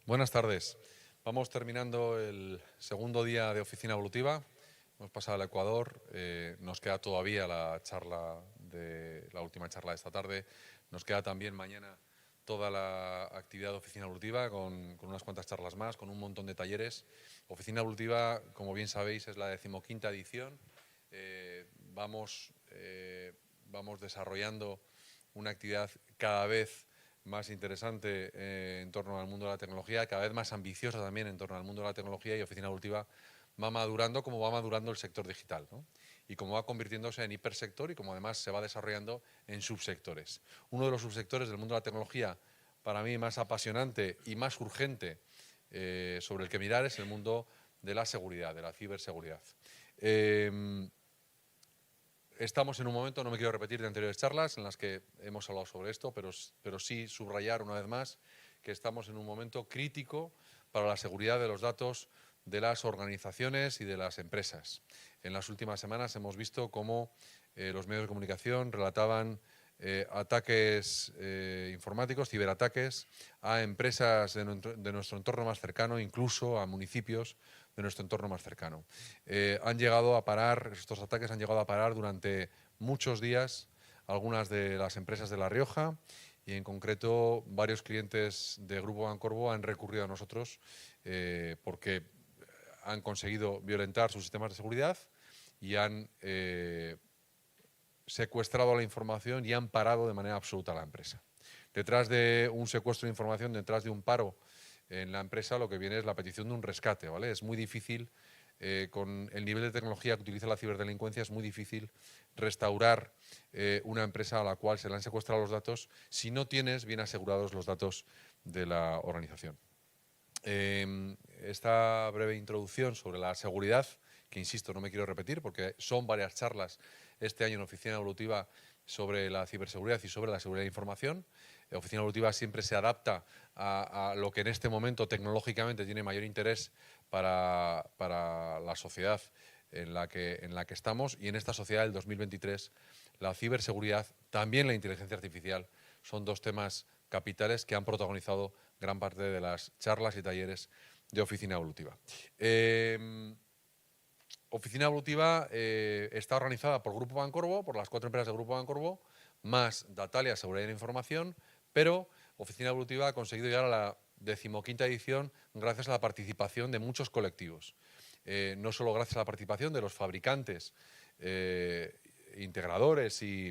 Buenas tardes. Vamos terminando el segundo día de Oficina Evolutiva. Hemos pasado al Ecuador. Nos queda todavía la última charla de esta tarde. Nos queda también mañana toda la actividad de Oficina Evolutiva con unas cuantas charlas más, con un montón de talleres. Oficina Evolutiva, como bien sabéis, es la 15ª edición. Vamos desarrollando una actividad cada vez más interesante en torno al mundo de la tecnología, cada vez más ambiciosa también en torno al mundo de la tecnología, y Oficina Evolutiva va madurando como va madurando el sector digital, ¿no? Y como va convirtiéndose en hipersector y como además se va desarrollando en subsectores. Uno de los subsectores del mundo de la tecnología para mí más apasionante y más urgente sobre el que mirar es el mundo de la seguridad, de la ciberseguridad. Estamos en un momento, no me quiero repetir de anteriores charlas en las que hemos hablado sobre esto, pero sí subrayar una vez más que estamos en un momento crítico para la seguridad de los datos de las organizaciones y de las empresas. En las últimas semanas hemos visto cómo los medios de comunicación relataban ataques informáticos, ciberataques, a empresas de nuestro entorno más cercano, incluso a municipios de nuestro entorno más cercano. Estos ataques han llegado a parar durante muchos días algunas de las empresas de La Rioja, y en concreto varios clientes de Grupo Bancorbo han recurrido a nosotros porque han conseguido violentar sus sistemas de seguridad y han secuestrado la información y han parado de manera absoluta la empresa. Detrás de un secuestro de información, detrás de un paro en la empresa, lo que viene es la petición de un rescate, ¿vale? Es muy difícil, con el nivel de tecnología que utiliza la ciberdelincuencia, es muy difícil restaurar una empresa a la cual se le han secuestrado los datos si no tienes bien asegurados los datos de la organización. Esta breve introducción sobre la seguridad, que insisto, no me quiero repetir porque son varias charlas este año en Oficina Evolutiva sobre la ciberseguridad y sobre la seguridad de información. La Oficina Evolutiva siempre se adapta a lo que en este momento tecnológicamente tiene mayor interés para la sociedad en la que estamos, y en esta sociedad del 2023 la ciberseguridad, también la inteligencia artificial, son dos temas capitales que han protagonizado gran parte de las charlas y talleres de Oficina Evolutiva. Oficina Evolutiva está organizada por Grupo Bancorbo, por las 4 empresas de Grupo Bancorbo, más Datalia, Seguridad de la Información, pero Oficina Evolutiva ha conseguido llegar a la 15ª edición gracias a la participación de muchos colectivos. No solo gracias a la participación de los fabricantes, integradores y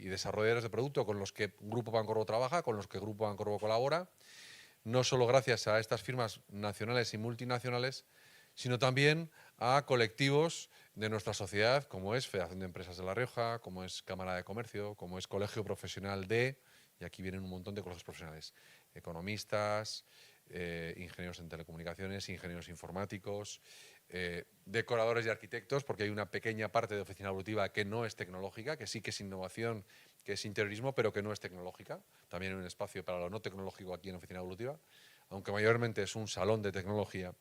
desarrolladores de producto con los que Grupo Bancorbo trabaja, con los que Grupo Bancorbo colabora, no solo gracias a estas firmas nacionales y multinacionales, sino también a colectivos de nuestra sociedad, como es Federación de Empresas de La Rioja, como es Cámara de Comercio, como es Colegio Profesional de, y aquí vienen un montón de colegios profesionales, economistas, ingenieros en telecomunicaciones, ingenieros informáticos, decoradores y arquitectos, porque hay una pequeña parte de Oficina Evolutiva que no es tecnológica, que sí que es innovación, que es interiorismo, pero que no es tecnológica. También hay un espacio para lo no tecnológico aquí en Oficina Evolutiva, aunque mayormente es un salón de tecnología.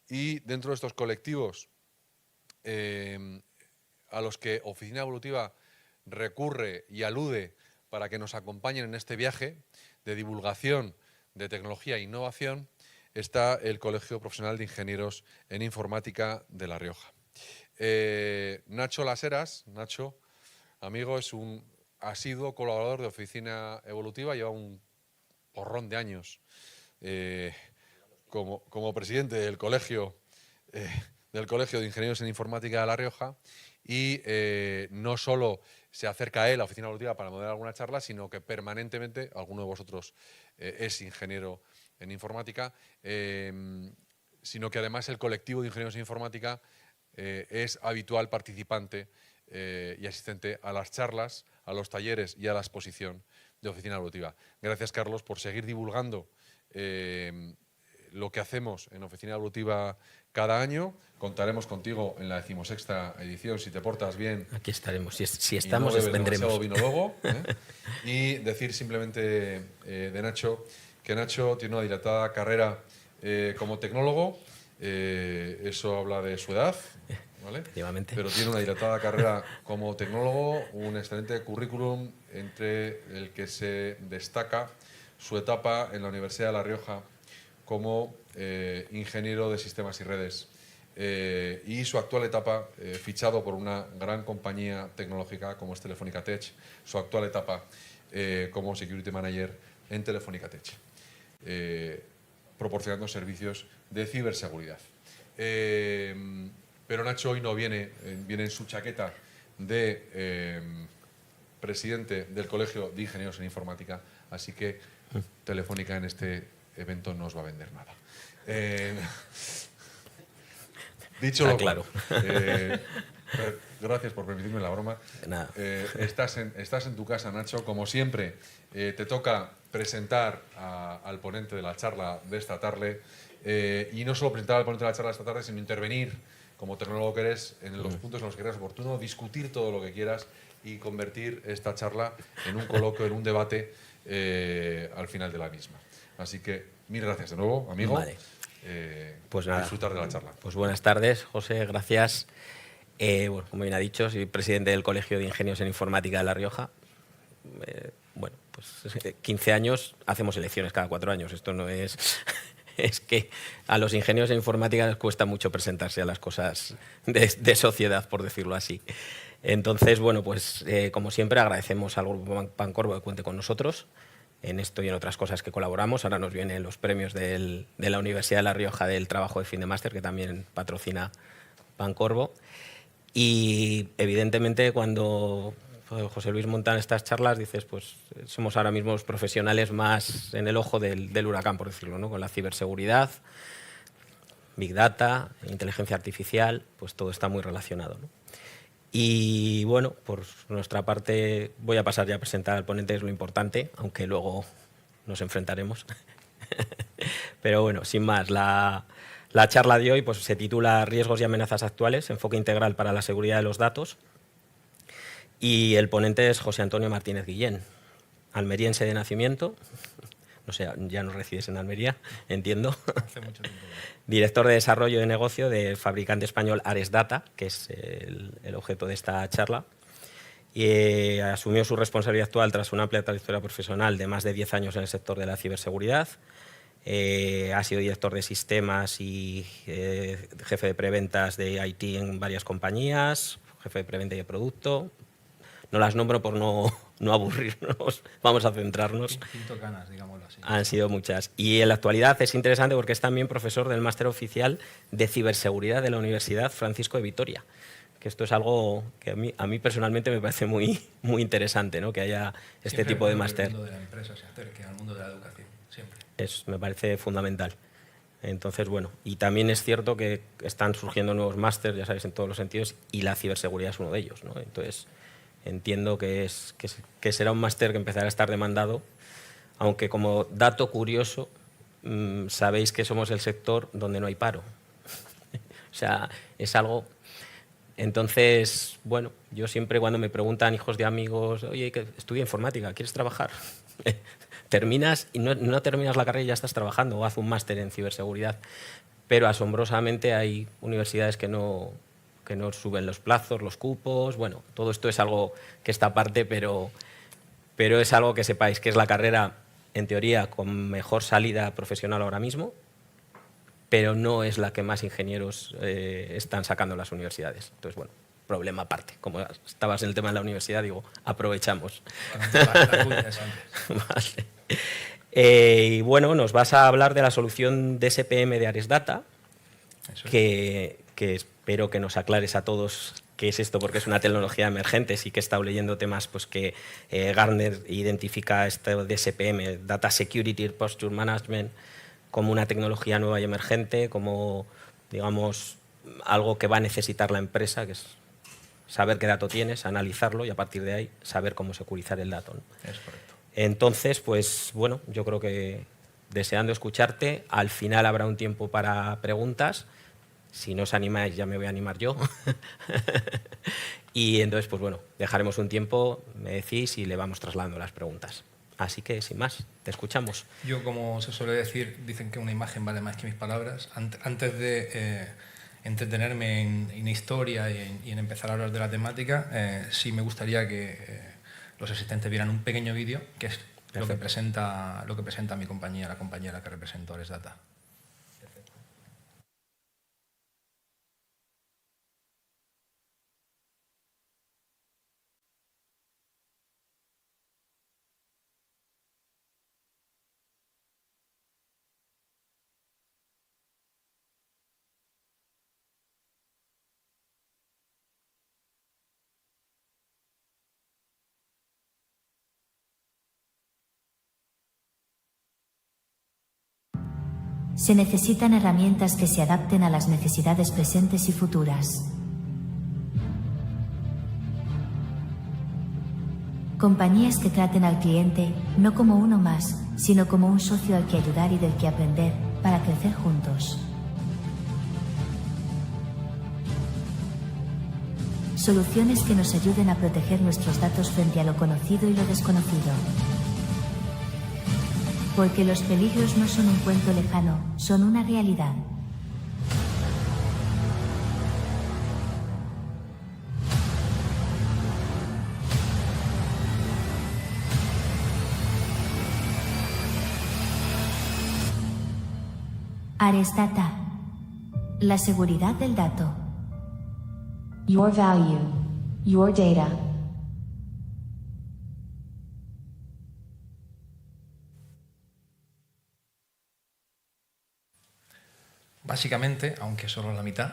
Y dentro de estos colectivos a los que Oficina Evolutiva recurre y alude para que nos acompañen en este viaje de divulgación de tecnología e innovación, está el Colegio Profesional de Ingenieros en Informática de La Rioja. Nacho Las Heras, Nacho, amigo, es un asiduo colaborador de Oficina Evolutiva, lleva un porrón de años como presidente del Colegio de Ingenieros en Informática de La Rioja, y no solo se acerca a él, a Oficina Evolutiva, para moderar alguna charla, sino que permanentemente, alguno de vosotros es ingeniero en informática, sino que además el colectivo de ingenieros en informática es habitual participante y asistente a las charlas, a los talleres y a la exposición de Oficina Evolutiva. Gracias, Carlos, por seguir divulgando lo que hacemos en Oficina Evolutiva cada año. Contaremos contigo en la 16ª edición si te portas bien. Aquí estaremos. Si y no estamos, bebes vendremos. demasiado vino luego. Y decir simplemente de Nacho que Nacho tiene una dilatada carrera como tecnólogo. Eso habla de su edad, ¿vale? Efectivamente. Pero tiene una dilatada carrera como tecnólogo, un excelente currículum entre el que se destaca su etapa en la Universidad de La Rioja como ingeniero de sistemas y redes. Y su actual etapa, fichado por una gran compañía tecnológica como es Telefónica Tech, su actual etapa como Security Manager en Telefónica Tech, proporcionando servicios de ciberseguridad. Pero Nacho hoy no viene en su chaqueta de presidente del Colegio de Ingenieros en Informática, así que Telefónica en este evento no os va a vender nada. Dicho lo claro. Gracias por permitirme la broma. Nada. Estás en tu casa, Nacho. Como siempre, te toca presentar al ponente de la charla de esta tarde. Y no solo presentar al ponente de la charla de esta tarde, sino intervenir, como tecnólogo que eres, en los puntos en los que creas oportuno, discutir todo lo que quieras y convertir esta charla en un coloquio, en un debate al final de la misma. Así que, mil gracias de nuevo, amigo. Vale. Pues nada, disfrutar de la charla. Pues buenas tardes, José, gracias. Bueno, como bien ha dicho, soy presidente del Colegio de Ingenieros en Informática de La Rioja. Bueno, pues 15 años, hacemos elecciones cada 4 años. Esto no es... Es que a los ingenieros en informática les cuesta mucho presentarse a las cosas de sociedad, por decirlo así. Entonces, bueno, pues como siempre agradecemos al Grupo Pancorbo que cuente con nosotros en esto y en otras cosas que colaboramos. Ahora nos vienen los premios de la Universidad de La Rioja del trabajo de fin de máster, que también patrocina Pancorbo. Y evidentemente cuando José Luis monta estas charlas dices, pues somos ahora mismo los profesionales más en el ojo del huracán, por decirlo, ¿no? Con la ciberseguridad, Big Data, inteligencia artificial, pues todo está muy relacionado, ¿no? Y bueno, por nuestra parte voy a pasar ya a presentar al ponente, es lo importante, aunque luego nos enfrentaremos. Pero bueno, sin más, la charla de hoy pues, se titula Riesgos y amenazas actuales, enfoque integral para la seguridad de los datos. Y el ponente es José Antonio Martínez Guillén, almeriense de nacimiento. No sé, ya no resides en Almería, entiendo. Hace mucho tiempo. Director de desarrollo de negocio del fabricante español Ares Data, que es el objeto de esta charla. Y asumió su responsabilidad actual tras una amplia trayectoria profesional de más de 10 años en el sector de la ciberseguridad. Ha sido director de sistemas y jefe de preventas de IT en varias compañías, jefe de preventa y de producto. No las nombro por no aburrirnos, vamos a centrarnos. Pinto canas, digámoslo así. Han sido muchas. Y en la actualidad es interesante porque es también profesor del máster oficial de ciberseguridad de la Universidad Francisco de Vitoria. Que esto es algo que a mí personalmente me parece muy interesante, ¿no? Que haya este tipo de máster. El mundo de la empresa se acerque al mundo de la educación, siempre. Me parece fundamental. Entonces, bueno, y también es cierto que están surgiendo nuevos másters, ya sabéis, en todos los sentidos, y la ciberseguridad es uno de ellos, ¿no? Entonces, entiendo que será un máster que empezará a estar demandado, aunque como dato curioso, sabéis que somos el sector donde no hay paro. O sea, es algo... Entonces, bueno, yo siempre cuando me preguntan hijos de amigos, oye, que estudia informática, ¿quieres trabajar? Terminas y no terminas la carrera y ya estás trabajando, o haz un máster en ciberseguridad. Pero asombrosamente hay universidades que no suben los plazos, los cupos. Bueno, todo esto es algo que está aparte, pero es algo que sepáis que es la carrera, en teoría, con mejor salida profesional ahora mismo, pero no es la que más ingenieros están sacando en las universidades. Entonces, bueno, problema aparte. Como estabas en el tema de la universidad, digo, aprovechamos. Vale. Y bueno, nos vas a hablar de la solución DSPM de Ares Data, que espero que nos aclares a todos qué es esto, porque es una tecnología emergente. Sí que he estado leyendo temas pues, que Gartner identifica este DSPM, Data Security Posture Management, como una tecnología nueva y emergente, como, digamos, algo que va a necesitar la empresa, que es saber qué dato tienes, analizarlo y a partir de ahí saber cómo securizar el dato, ¿no? Es correcto. Entonces, pues bueno, yo creo que deseando escucharte, al final habrá un tiempo para preguntas. Si no os animáis, ya me voy a animar yo. Y entonces, pues bueno, dejaremos un tiempo, me decís, y le vamos trasladando las preguntas. Así que, sin más, te escuchamos. Yo, como se suele decir, dicen que una imagen vale más que mis palabras. Antes de entretenerme en historia y en empezar a hablar de la temática, sí me gustaría que los asistentes vieran un pequeño vídeo, que es lo que presenta mi compañía, la compañía a la que represento, Ares Data. Se necesitan herramientas que se adapten a las necesidades presentes y futuras. Compañías que traten al cliente no como uno más, sino como un socio al que ayudar y del que aprender para crecer juntos. Soluciones que nos ayuden a proteger nuestros datos frente a lo conocido y lo desconocido. Porque los peligros no son un cuento lejano, son una realidad. Ares Data. La seguridad del dato. Your value. Your data. Básicamente, aunque solo la mitad,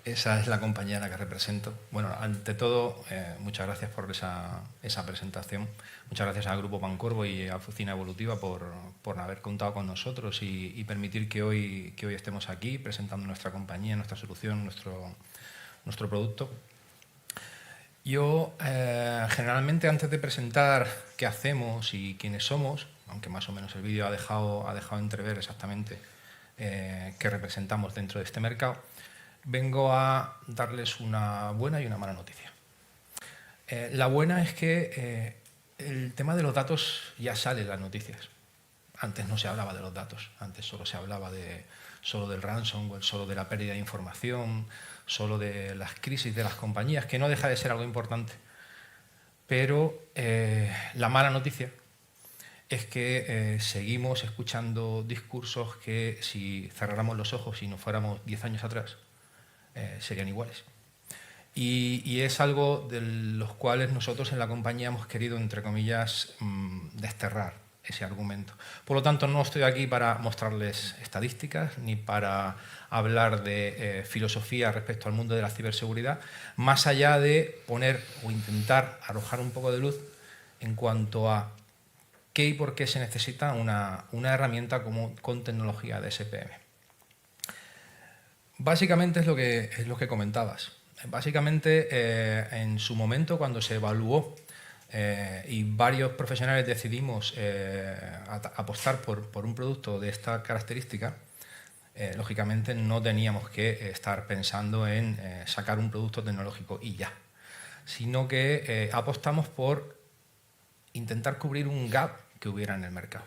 esa es la compañía a la que represento. Bueno, ante todo, muchas gracias por esa presentación. Muchas gracias al Grupo Pancorbo y a Oficina Evolutiva por haber contado con nosotros y permitir que hoy estemos aquí presentando nuestra compañía, nuestra solución, nuestro producto. Yo, generalmente, antes de presentar qué hacemos y quiénes somos, aunque más o menos el vídeo ha dejado entrever exactamente que representamos dentro de este mercado, vengo a darles una buena y una mala noticia. La buena es que el tema de los datos ya sale en las noticias. Antes no se hablaba de los datos, antes solo se hablaba solo del ransomware, solo de la pérdida de información, solo de las crisis de las compañías, que no deja de ser algo importante. Pero la mala noticia es que seguimos escuchando discursos que, si cerráramos los ojos y nos fuéramos 10 años atrás, serían iguales. Y es algo de los cuales nosotros en la compañía hemos querido, entre comillas, desterrar ese argumento. Por lo tanto, no estoy aquí para mostrarles estadísticas ni para hablar de filosofía respecto al mundo de la ciberseguridad, más allá de poner o intentar arrojar un poco de luz en cuanto a qué y por qué se necesita una herramienta con tecnología de SPM. Básicamente es lo que comentabas. Básicamente, en su momento, cuando se evaluó y varios profesionales decidimos apostar por un producto de esta característica, lógicamente no teníamos que estar pensando en sacar un producto tecnológico y ya, sino que apostamos por intentar cubrir un gap que hubiera en el mercado.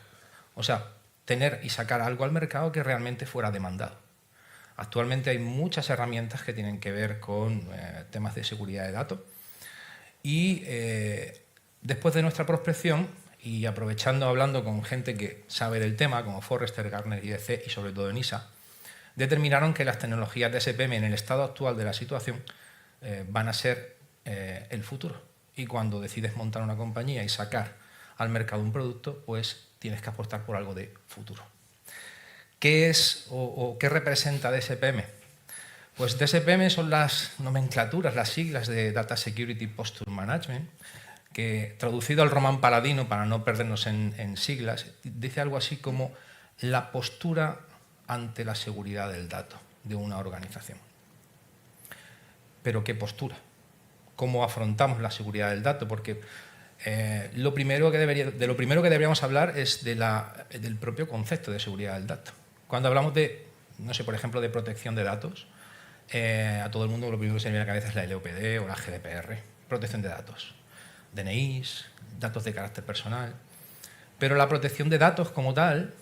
O sea, tener y sacar algo al mercado que realmente fuera demandado. Actualmente hay muchas herramientas que tienen que ver con temas de seguridad de datos y después de nuestra prospección y aprovechando, hablando con gente que sabe del tema, como Forrester, Gartner, IDC y sobre todo NISA, determinaron que las tecnologías de SPM en el estado actual de la situación van a ser el futuro. Y cuando decides montar una compañía y sacar al mercado un producto, pues tienes que apostar por algo de futuro. ¿Qué es o qué representa DSPM? Pues DSPM son las nomenclaturas, las siglas de Data Security Posture Management, que traducido al román paladino, para no perdernos en siglas, dice algo así como la postura ante la seguridad del dato de una organización. ¿Pero qué postura? ¿Cómo afrontamos la seguridad del dato? Porque de lo primero que deberíamos hablar es del propio concepto de seguridad del dato. Cuando hablamos de, no sé, por ejemplo, de protección de datos, a todo el mundo lo primero que se le viene a la cabeza es la LOPD o la GDPR, protección de datos, DNIs, datos de carácter personal. Pero la protección de datos como tal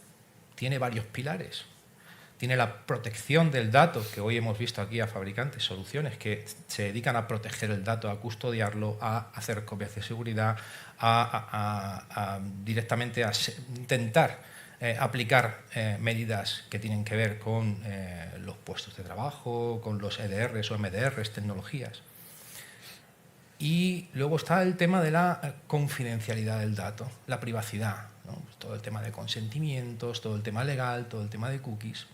tiene varios pilares. Tiene la protección del dato, que hoy hemos visto aquí a fabricantes, soluciones que se dedican a proteger el dato, a custodiarlo, a hacer copias de seguridad, directamente a intentar aplicar medidas que tienen que ver con los puestos de trabajo, con los EDRs o MDRs, tecnologías. Y luego está el tema de la confidencialidad del dato, la privacidad, ¿no? Todo el tema de consentimientos, todo el tema legal, todo el tema de cookies.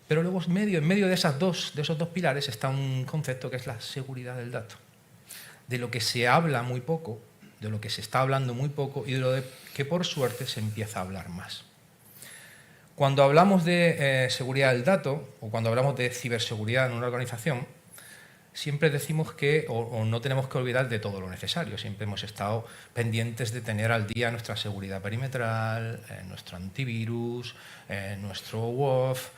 Pero luego en medio de esos dos pilares está un concepto que es la seguridad del dato, de lo que se habla muy poco, de lo que se está hablando muy poco y de lo que por suerte se empieza a hablar más. Cuando hablamos de seguridad del dato o cuando hablamos de ciberseguridad en una organización, siempre decimos que o no tenemos que olvidar de todo lo necesario. Siempre hemos estado pendientes de tener al día nuestra seguridad perimetral, nuestro antivirus, nuestro WOF,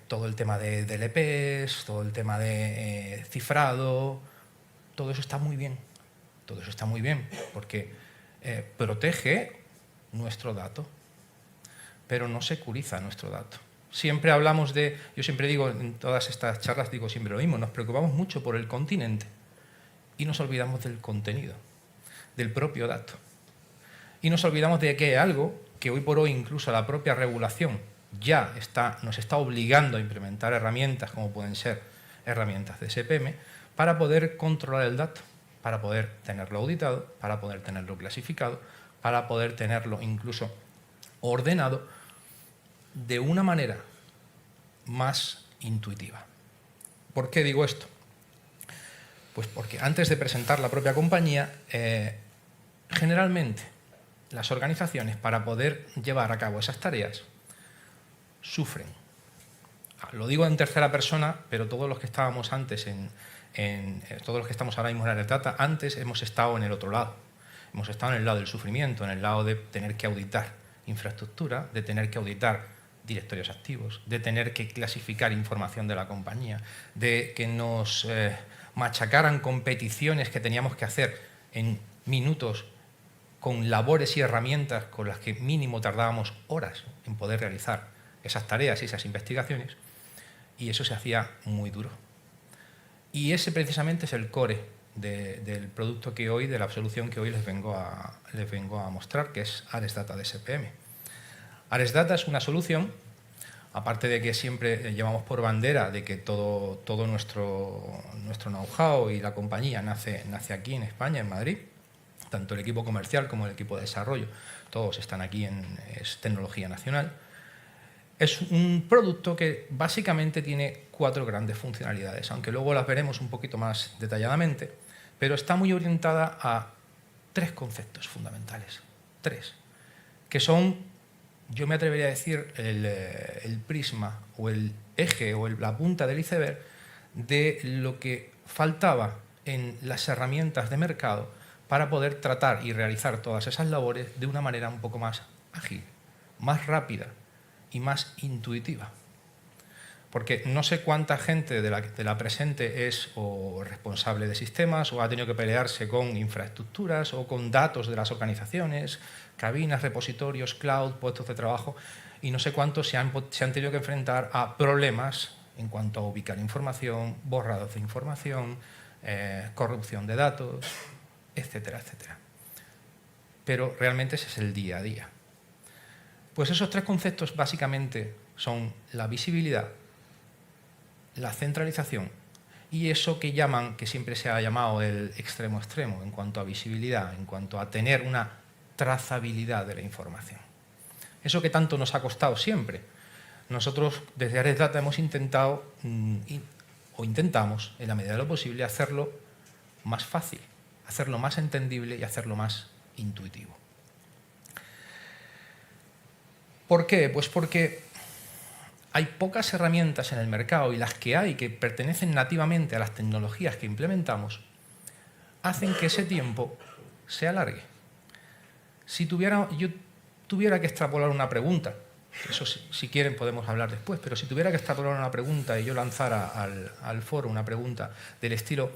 todo el tema de DLPs, todo el tema de cifrado. Todo eso está muy bien. Todo eso está muy bien porque protege nuestro dato, pero no securiza nuestro dato. Siempre hablamos yo siempre digo, en todas estas charlas digo siempre lo mismo, nos preocupamos mucho por el continente y nos olvidamos del contenido, del propio dato. Y nos olvidamos de que hay algo que hoy por hoy incluso la propia regulación ya nos está obligando a implementar herramientas como pueden ser herramientas de SPM para poder controlar el dato, para poder tenerlo auditado, para poder tenerlo clasificado, para poder tenerlo incluso ordenado de una manera más intuitiva. ¿Por qué digo esto? Pues porque antes de presentar la propia compañía, generalmente las organizaciones para poder llevar a cabo esas tareas sufren. Lo digo en tercera persona, pero todos los que estábamos antes todos los que estamos ahora mismo en Ares Data, antes hemos estado en el otro lado. Hemos estado en el lado del sufrimiento, en el lado de tener que auditar infraestructura, de tener que auditar directorios activos, de tener que clasificar información de la compañía, de que nos machacaran con peticiones que teníamos que hacer en minutos con labores y herramientas con las que mínimo tardábamos horas en poder realizar esas tareas y esas investigaciones, y eso se hacía muy duro. Y ese precisamente es el core del producto que hoy, de la solución que hoy les vengo a mostrar, que es Ares Data de SPM. Ares Data es una solución, aparte de que siempre llevamos por bandera de que todo nuestro know-how y la compañía nace aquí en España, en Madrid, tanto el equipo comercial como el equipo de desarrollo, todos están aquí, es tecnología nacional. Es un producto que básicamente tiene 4 grandes funcionalidades, aunque luego las veremos un poquito más detalladamente, pero está muy orientada a 3 conceptos fundamentales. 3, que son, yo me atrevería a decir, el prisma o el eje o la punta del iceberg de lo que faltaba en las herramientas de mercado para poder tratar y realizar todas esas labores de una manera un poco más ágil, más rápida y más intuitiva. Porque no sé cuánta gente de la presente es o responsable de sistemas o ha tenido que pelearse con infraestructuras o con datos de las organizaciones, cabinas, repositorios, cloud, puestos de trabajo, y no sé cuántos se han tenido que enfrentar a problemas en cuanto a ubicar información, borrados de información, corrupción de datos, etcétera, etcétera. Pero realmente ese es el día a día. Pues esos 3 conceptos básicamente son la visibilidad, la centralización y eso que siempre se ha llamado el extremo-extremo en cuanto a visibilidad, en cuanto a tener una trazabilidad de la información. Eso que tanto nos ha costado siempre. Nosotros desde Ares Data hemos intentado, o intentamos en la medida de lo posible, hacerlo más fácil, hacerlo más entendible y hacerlo más intuitivo. ¿Por qué? Pues porque hay pocas herramientas en el mercado y las que hay que pertenecen nativamente a las tecnologías que implementamos hacen que ese tiempo se alargue. Si yo tuviera que extrapolar una pregunta, eso si quieren podemos hablar después, pero si tuviera que extrapolar una pregunta y yo lanzara al foro una pregunta del estilo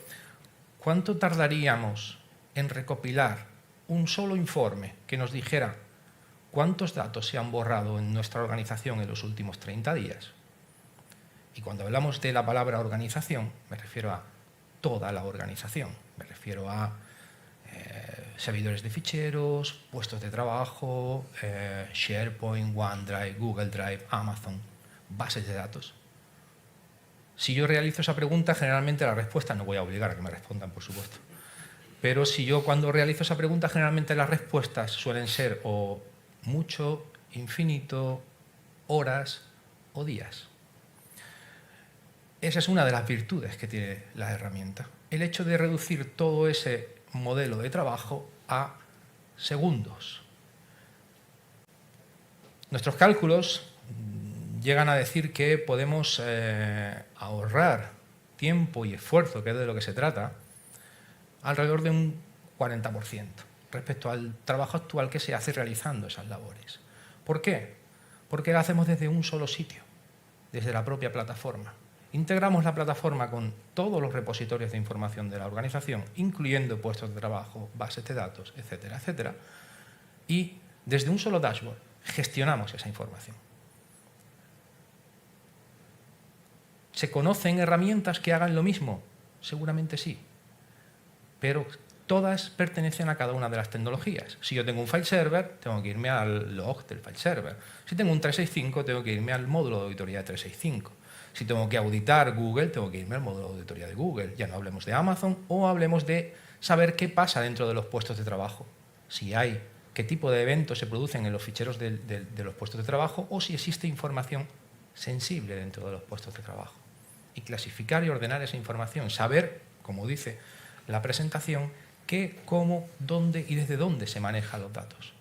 ¿cuánto tardaríamos en recopilar un solo informe que nos dijera ¿cuántos datos se han borrado en nuestra organización en los últimos 30 días? Y cuando hablamos de la palabra organización, me refiero a toda la organización. Me refiero a servidores de ficheros, puestos de trabajo, SharePoint, OneDrive, Google Drive, Amazon, bases de datos. Si yo realizo esa pregunta, generalmente la respuesta, no voy a obligar a que me respondan, por supuesto, pero si yo cuando realizo esa pregunta, generalmente las respuestas suelen ser o mucho, infinito, horas o días. Esa es una de las virtudes que tiene la herramienta. El hecho de reducir todo ese modelo de trabajo a segundos. Nuestros cálculos llegan a decir que podemos ahorrar tiempo y esfuerzo, que es de lo que se trata, alrededor de un 40% respecto al trabajo actual que se hace realizando esas labores. ¿Por qué? Porque lo hacemos desde un solo sitio, desde la propia plataforma. Integramos la plataforma con todos los repositorios de información de la organización, incluyendo puestos de trabajo, bases de datos, etcétera, etcétera, y desde un solo dashboard gestionamos esa información. ¿Se conocen herramientas que hagan lo mismo? Seguramente sí, pero todas pertenecen a cada una de las tecnologías. Si yo tengo un file server, tengo que irme al log del file server. Si tengo un 365, tengo que irme al módulo de auditoría de 365. Si tengo que auditar Google, tengo que irme al módulo de auditoría de Google. Ya no hablemos de Amazon o hablemos de saber qué pasa dentro de los puestos de trabajo. Si hay, qué tipo de eventos se producen en los ficheros de los puestos de trabajo o si existe información sensible dentro de los puestos de trabajo. Y clasificar y ordenar esa información. Saber, como dice la presentación, qué, cómo, dónde y desde dónde se manejan los datos.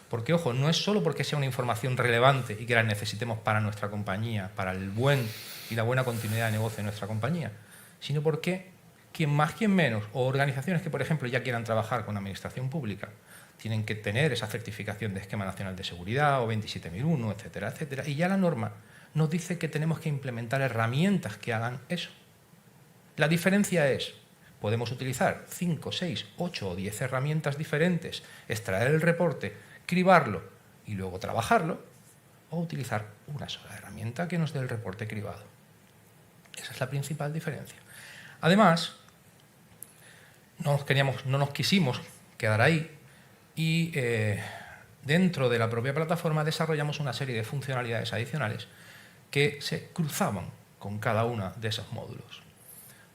Porque, ojo, no es solo porque sea una información relevante y que la necesitemos para nuestra compañía, para el buen y la buena continuidad de negocio de nuestra compañía, sino porque quien más, quien menos, o organizaciones que, por ejemplo, ya quieran trabajar con la administración pública, tienen que tener esa certificación de Esquema Nacional de Seguridad o 27001, etcétera, etcétera. Y ya la norma nos dice que tenemos que implementar herramientas que hagan eso. La diferencia es, podemos utilizar 5, 6, 8 o 10 herramientas diferentes, extraer el reporte, cribarlo y luego trabajarlo, o utilizar una sola herramienta que nos dé el reporte cribado. Esa es la principal diferencia. Además, no nos quisimos quedar ahí y dentro de la propia plataforma desarrollamos una serie de funcionalidades adicionales que se cruzaban con cada uno de esos módulos.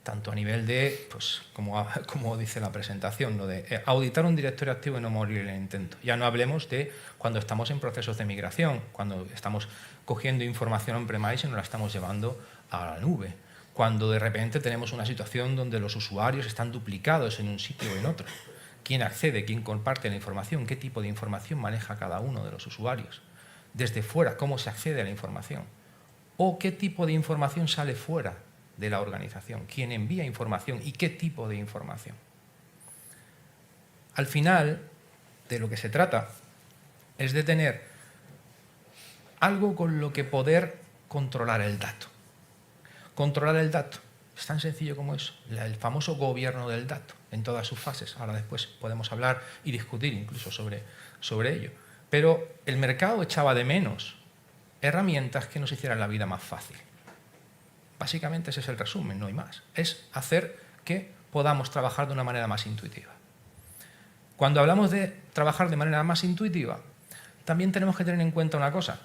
Tanto a nivel de, pues, como dice la presentación, lo de auditar un directorio activo y no morir en el intento. Ya no hablemos de cuando estamos en procesos de migración, cuando estamos cogiendo información on-premise y nos la estamos llevando a la nube, cuando de repente tenemos una situación donde los usuarios están duplicados en un sitio o en otro. ¿Quién accede? ¿Quién comparte la información? ¿Qué tipo de información maneja cada uno de los usuarios? Desde fuera, ¿cómo se accede a la información? ¿O qué tipo de información sale fuera de la organización? ¿Quién envía información y qué tipo de información? Al final, de lo que se trata es de tener algo con lo que poder controlar el dato. Controlar el dato es tan sencillo como eso, el famoso gobierno del dato en todas sus fases. Ahora después podemos hablar y discutir incluso sobre ello. Pero el mercado echaba de menos herramientas que nos hicieran la vida más fácil. Básicamente ese es el resumen, no hay más. Es hacer que podamos trabajar de una manera más intuitiva. Cuando hablamos de trabajar de manera más intuitiva, también tenemos que tener en cuenta una cosa.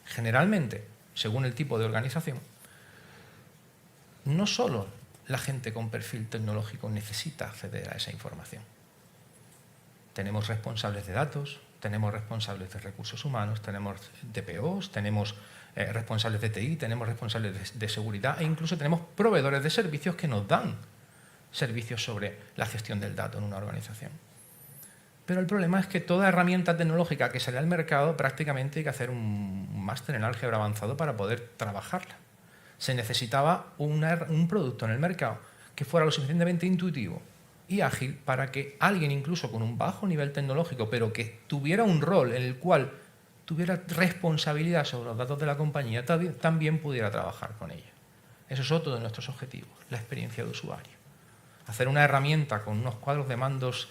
Generalmente, según el tipo de organización, no solo la gente con perfil tecnológico necesita acceder a esa información. Tenemos responsables de datos, tenemos responsables de recursos humanos, tenemos DPOs, tenemos responsables de TI, tenemos responsables de seguridad e incluso tenemos proveedores de servicios que nos dan servicios sobre la gestión del dato en una organización. Pero el problema es que toda herramienta tecnológica que sale al mercado prácticamente hay que hacer un máster en álgebra avanzado para poder trabajarla. Se necesitaba un producto en el mercado que fuera lo suficientemente intuitivo y ágil para que alguien incluso con un bajo nivel tecnológico, pero que tuviera un rol en el cual tuviera responsabilidad sobre los datos de la compañía, también pudiera trabajar con ella. Eso es otro de nuestros objetivos, la experiencia de usuario. Hacer una herramienta con unos cuadros de mandos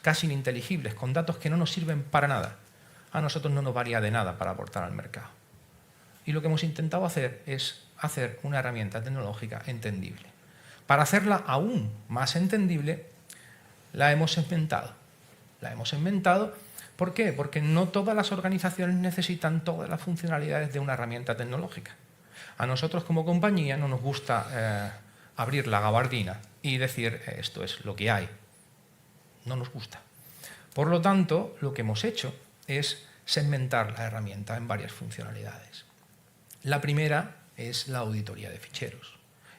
casi ininteligibles, con datos que no nos sirven para nada. A nosotros no nos varía de nada para aportar al mercado. Y lo que hemos intentado hacer es hacer una herramienta tecnológica entendible. Para hacerla aún más entendible, la hemos segmentado. La hemos segmentado, ¿por qué? Porque no todas las organizaciones necesitan todas las funcionalidades de una herramienta tecnológica. A nosotros como compañía no nos gusta abrir la gabardina y decir esto es lo que hay. No nos gusta. Por lo tanto, lo que hemos hecho es segmentar la herramienta en varias funcionalidades. La primera es la auditoría de ficheros.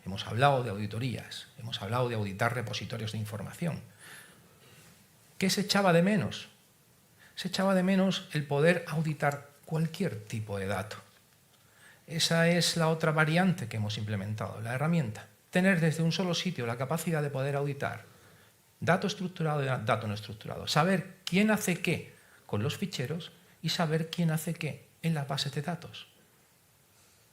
Hemos hablado de auditorías, hemos hablado de auditar repositorios de información. ¿Qué se echaba de menos? Se echaba de menos el poder auditar cualquier tipo de dato. Esa es la otra variante que hemos implementado, la herramienta. Tener desde un solo sitio la capacidad de poder auditar dato estructurado y dato no estructurado. Saber quién hace qué con los ficheros y saber quién hace qué en las bases de datos.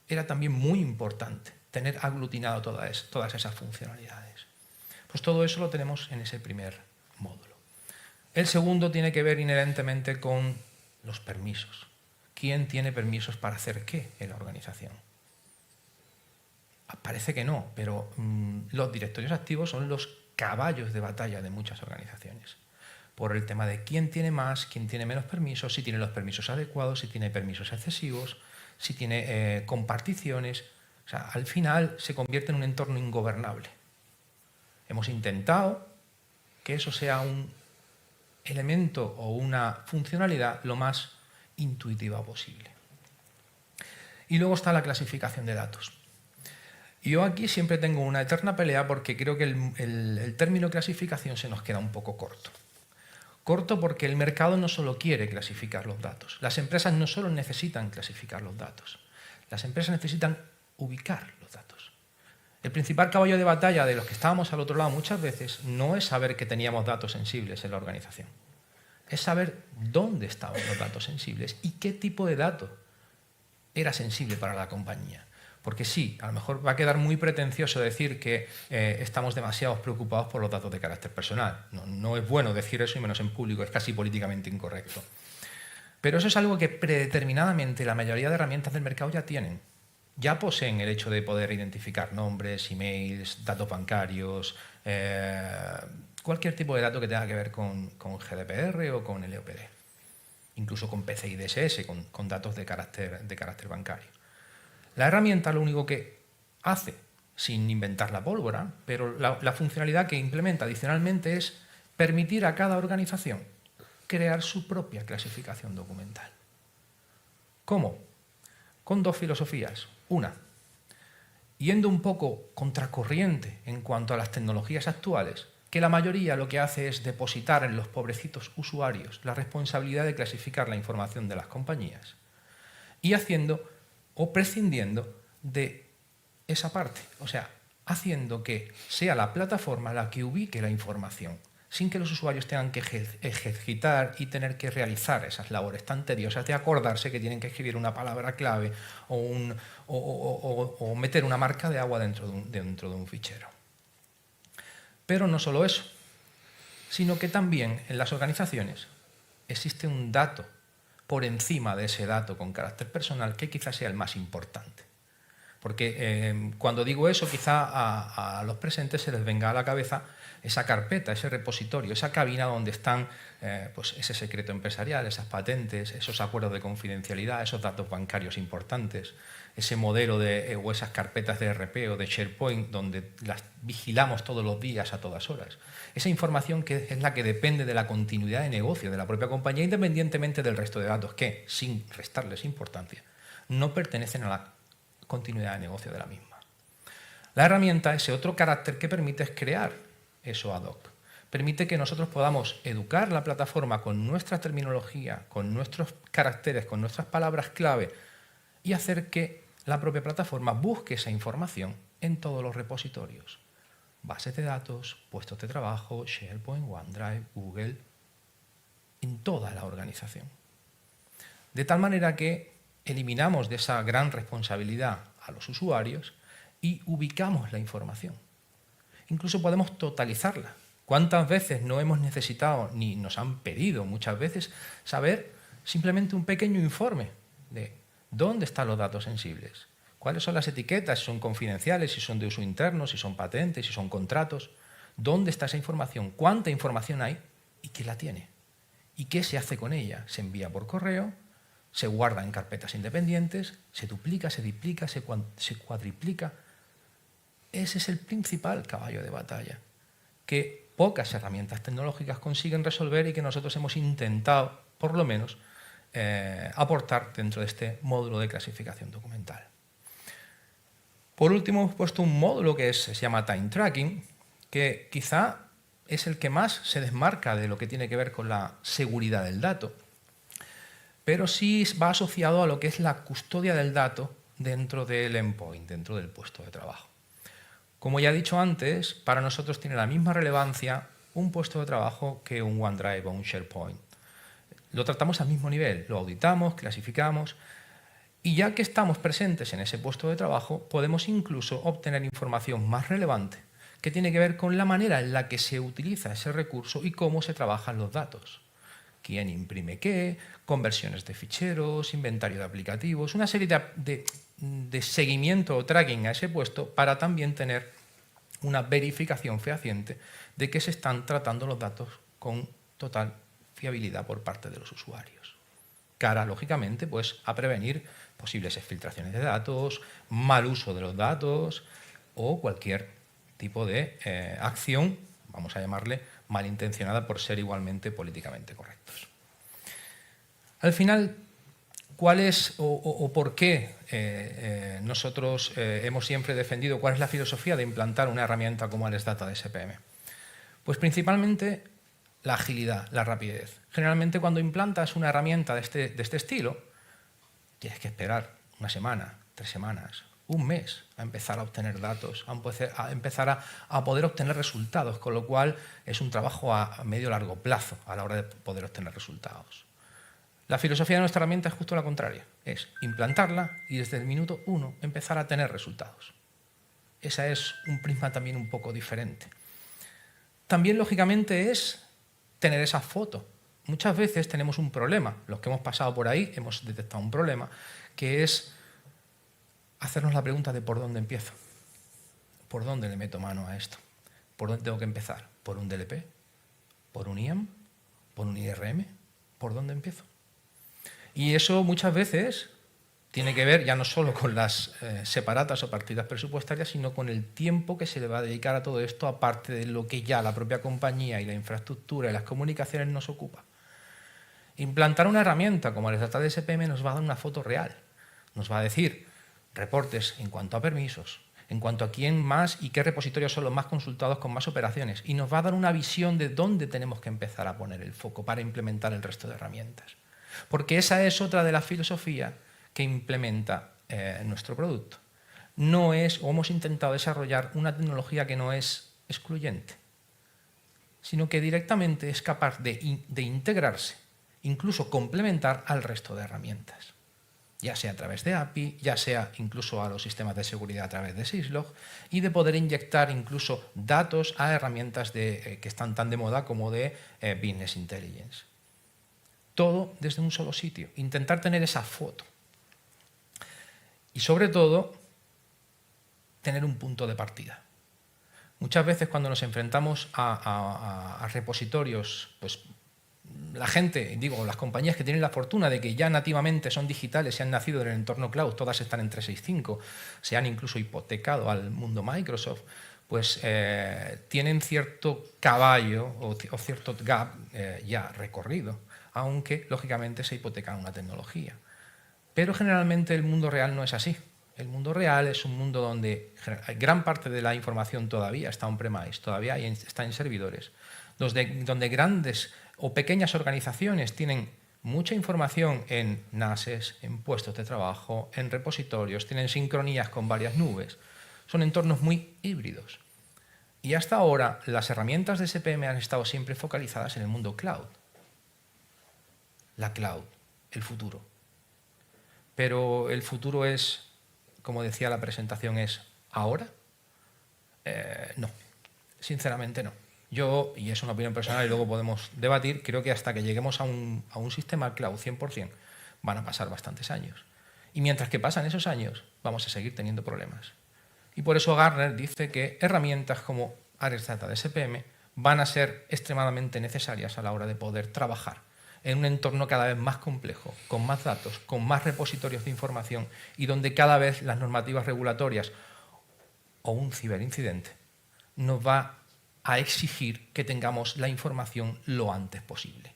Era también muy importante tener aglutinado todas esas funcionalidades. Pues todo eso lo tenemos en ese primer módulo. El segundo tiene que ver inherentemente con los permisos. ¿Quién tiene permisos para hacer qué en la organización? Parece que no, pero los directorios activos son los caballos de batalla de muchas organizaciones. Por el tema de quién tiene más, quién tiene menos permisos, si tiene los permisos adecuados, si tiene permisos excesivos, si tiene comparticiones. O sea, al final se convierte en un entorno ingobernable. Hemos intentado que eso sea un elemento o una funcionalidad lo más intuitiva posible. Y luego está la clasificación de datos. Yo aquí siempre tengo una eterna pelea porque creo que el término clasificación se nos queda un poco corto. Corto porque el mercado no solo quiere clasificar los datos. Las empresas no solo necesitan clasificar los datos. Las empresas necesitan ubicar los datos. El principal caballo de batalla de los que estábamos al otro lado muchas veces no es saber que teníamos datos sensibles en la organización. Es saber dónde estaban los datos sensibles y qué tipo de dato era sensible para la compañía. Porque sí, a lo mejor va a quedar muy pretencioso decir que estamos demasiado preocupados por los datos de carácter personal. No es bueno decir eso y menos en público, es casi políticamente incorrecto. Pero eso es algo que predeterminadamente la mayoría de herramientas del mercado ya tienen. Ya poseen el hecho de poder identificar nombres, emails, datos bancarios, cualquier tipo de dato que tenga que ver con GDPR o con LOPD. Incluso con PCI DSS, con datos de carácter bancario. La herramienta lo único que hace, sin inventar la pólvora, pero la funcionalidad que implementa adicionalmente es permitir a cada organización crear su propia clasificación documental. ¿Cómo? Con dos filosofías. Una, yendo un poco contracorriente en cuanto a las tecnologías actuales, que la mayoría lo que hace es depositar en los pobrecitos usuarios la responsabilidad de clasificar la información de las compañías y haciendo o prescindiendo de esa parte, o sea, haciendo que sea la plataforma la que ubique la información, sin que los usuarios tengan que ejercitar y tener que realizar esas labores tan tediosas de acordarse que tienen que escribir una palabra clave o meter una marca de agua dentro de un fichero. Pero no solo eso, sino que también en las organizaciones existe un dato por encima de ese dato con carácter personal que quizás sea el más importante. Porque cuando digo eso, quizá a los presentes se les venga a la cabeza esa carpeta, ese repositorio, esa cabina donde están pues ese secreto empresarial, esas patentes, esos acuerdos de confidencialidad, esos datos bancarios importantes, ese modelo o esas carpetas de ERP o de SharePoint donde las vigilamos todos los días a todas horas. Esa información que es la que depende de la continuidad de negocio de la propia compañía, independientemente del resto de datos que, sin restarles importancia, no pertenecen a la continuidad de negocio de la misma. La herramienta, ese otro carácter que permite es crear eso ad hoc. Permite que nosotros podamos educar la plataforma con nuestra terminología, con nuestros caracteres, con nuestras palabras clave y hacer que la propia plataforma busque esa información en todos los repositorios. Bases de datos, puestos de trabajo, SharePoint, OneDrive, Google, en toda la organización. De tal manera que eliminamos de esa gran responsabilidad a los usuarios y ubicamos la información. Incluso podemos totalizarla. ¿Cuántas veces no hemos necesitado, ni nos han pedido muchas veces, saber simplemente un pequeño informe de dónde están los datos sensibles? ¿Cuáles son las etiquetas? Si son confidenciales, si son de uso interno, si son patentes, si son contratos. ¿Dónde está esa información? ¿Cuánta información hay? ¿Y quién la tiene? ¿Y qué se hace con ella? ¿Se envía por correo? ¿Se guarda en carpetas independientes? ¿Se duplica, se triplica, se cuadriplica? Ese es el principal caballo de batalla, que pocas herramientas tecnológicas consiguen resolver y que nosotros hemos intentado, por lo menos, aportar dentro de este módulo de clasificación documental. Por último, hemos puesto un módulo que se llama Time Tracking, que quizá es el que más se desmarca de lo que tiene que ver con la seguridad del dato. pero sí va asociado a lo que es la custodia del dato dentro del endpoint, dentro del puesto de trabajo. Como ya he dicho antes, para nosotros tiene la misma relevancia un puesto de trabajo que un OneDrive o un SharePoint. Lo tratamos al mismo nivel, lo auditamos, clasificamos, y ya que estamos presentes en ese puesto de trabajo, podemos incluso obtener información más relevante que tiene que ver con la manera en la que se utiliza ese recurso y cómo se trabajan los datos. Quién imprime qué, conversiones de ficheros, inventario de aplicativos, una serie de seguimiento o tracking a ese puesto para también tener una verificación fehaciente de que se están tratando los datos con total fiabilidad por parte de los usuarios. Cara, lógicamente, pues, a prevenir posibles exfiltraciones de datos, mal uso de los datos o cualquier tipo de acción, vamos a llamarle, malintencionada por ser igualmente políticamente correctos. Al final, ¿cuál es o por qué nosotros hemos siempre defendido, cuál es la filosofía de implantar una herramienta como AlexData de SPM? Pues principalmente la agilidad, la rapidez. Generalmente cuando implantas una herramienta de este estilo, tienes que esperar una semana, 3 semanas, un mes a empezar a obtener datos, a empezar a poder obtener resultados, con lo cual es un trabajo a medio largo plazo a la hora de poder obtener resultados. La filosofía de nuestra herramienta es justo la contraria, es implantarla y desde el minuto 1 empezar a tener resultados. Ese es un prisma también un poco diferente. También, lógicamente, es tener esa foto. Muchas veces tenemos un problema, los que hemos pasado por ahí hemos detectado un problema, que es hacernos la pregunta de ¿por dónde empiezo? ¿Por dónde le meto mano a esto? ¿Por dónde tengo que empezar? ¿Por un DLP? ¿Por un IAM? ¿Por un IRM? ¿Por dónde empiezo? Y eso muchas veces tiene que ver ya no solo con las separatas o partidas presupuestarias, sino con el tiempo que se le va a dedicar a todo esto, aparte de lo que ya la propia compañía y la infraestructura y las comunicaciones nos ocupa. Implantar una herramienta como AlexData de SPM nos va a dar una foto real. Nos va a decir reportes en cuanto a permisos, en cuanto a quién más y qué repositorios son los más consultados con más operaciones. Y nos va a dar una visión de dónde tenemos que empezar a poner el foco para implementar el resto de herramientas. Porque esa es otra de las filosofías que implementa nuestro producto. No es, o hemos intentado desarrollar una tecnología que no es excluyente, sino que directamente es capaz de integrarse, incluso complementar al resto de herramientas, ya sea a través de API, ya sea incluso a los sistemas de seguridad a través de Syslog, y de poder inyectar incluso datos a herramientas que están tan de moda como de Business Intelligence. Todo desde un solo sitio, intentar tener esa foto. Y sobre todo, tener un punto de partida. Muchas veces cuando nos enfrentamos a repositorios, pues la gente, digo, las compañías que tienen la fortuna de que ya nativamente son digitales, se han nacido en el entorno cloud, todas están en 365, se han incluso hipotecado al mundo Microsoft, pues tienen cierto caballo o cierto gap ya recorrido, aunque lógicamente se hipotecan una tecnología. Pero generalmente el mundo real no es así. El mundo real es un mundo donde gran parte de la información todavía está on-premise, todavía está en servidores, donde grandes o pequeñas organizaciones tienen mucha información en NASes, en puestos de trabajo, en repositorios, tienen sincronías con varias nubes. Son entornos muy híbridos. Y hasta ahora las herramientas de SPM han estado siempre focalizadas en el mundo cloud. La cloud, el futuro. Pero el futuro es, como decía la presentación, ¿es ahora? No, sinceramente no. Yo, y es una opinión personal y luego podemos debatir, creo que hasta que lleguemos a un sistema cloud 100% van a pasar bastantes años. Y mientras que pasan esos años, vamos a seguir teniendo problemas. Y por eso Gartner dice que herramientas como AlexData de SPM van a ser extremadamente necesarias a la hora de poder trabajar en un entorno cada vez más complejo, con más datos, con más repositorios de información y donde cada vez las normativas regulatorias o un ciberincidente nos va a exigir que tengamos la información lo antes posible,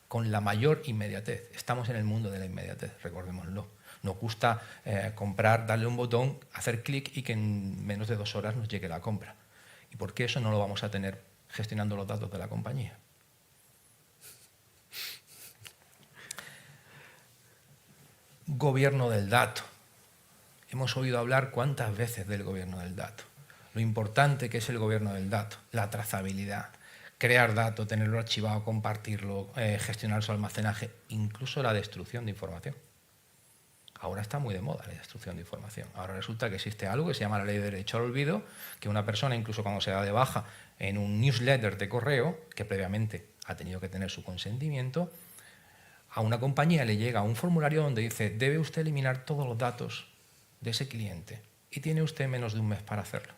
con la mayor inmediatez. Estamos en el mundo de la inmediatez, recordémoslo. Nos gusta comprar, darle un botón, hacer clic y que en menos de 2 horas nos llegue la compra. ¿Y por qué eso no lo vamos a tener gestionando los datos de la compañía? Gobierno del dato. Hemos oído hablar cuántas veces del gobierno del dato. Lo importante que es el gobierno del dato, la trazabilidad, crear datos, tenerlo archivado, compartirlo, gestionar su almacenaje, incluso la destrucción de información. Ahora está muy de moda la destrucción de información. Ahora resulta que existe algo que se llama la ley de derecho al olvido, que una persona, incluso cuando se da de baja en un newsletter de correo, que previamente ha tenido que tener su consentimiento, a una compañía le llega un formulario donde dice: debe usted eliminar todos los datos de ese cliente y tiene usted menos de un mes para hacerlo.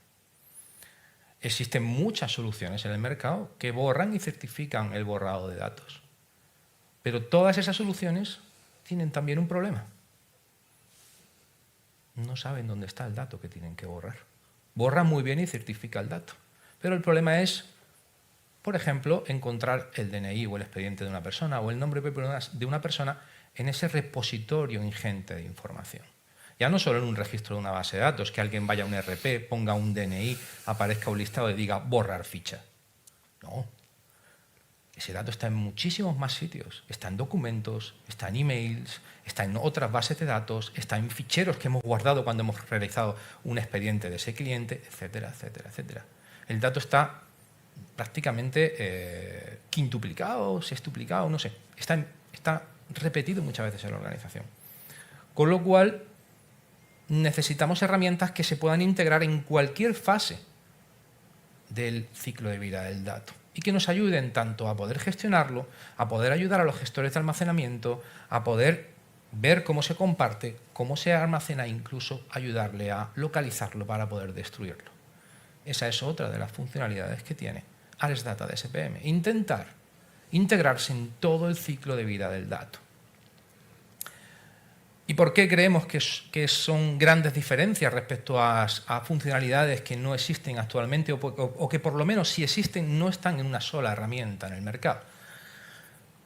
Existen muchas soluciones en el mercado que borran y certifican el borrado de datos. Pero todas esas soluciones tienen también un problema. No saben dónde está el dato que tienen que borrar. Borran muy bien y certifica el dato. Pero el problema es, por ejemplo, encontrar el DNI o el expediente de una persona o el nombre de una persona en ese repositorio ingente de información. Ya no solo en un registro de una base de datos, que alguien vaya a un ERP, ponga un DNI, aparezca un listado y diga borrar ficha. No. Ese dato está en muchísimos más sitios. Está en documentos, está en emails, está en otras bases de datos, está en ficheros que hemos guardado cuando hemos realizado un expediente de ese cliente, etcétera, etcétera, etcétera. El dato está prácticamente quintuplicado, sextuplicado, no sé. Está repetido muchas veces en la organización. Con lo cual, necesitamos herramientas que se puedan integrar en cualquier fase del ciclo de vida del dato y que nos ayuden tanto a poder gestionarlo, a poder ayudar a los gestores de almacenamiento, a poder ver cómo se comparte, cómo se almacena, incluso ayudarle a localizarlo para poder destruirlo. Esa es otra de las funcionalidades que tiene Ares Data DSPM. Intentar integrarse en todo el ciclo de vida del dato. ¿Y por qué creemos que son grandes diferencias respecto a funcionalidades que no existen actualmente o que por lo menos si existen no están en una sola herramienta en el mercado?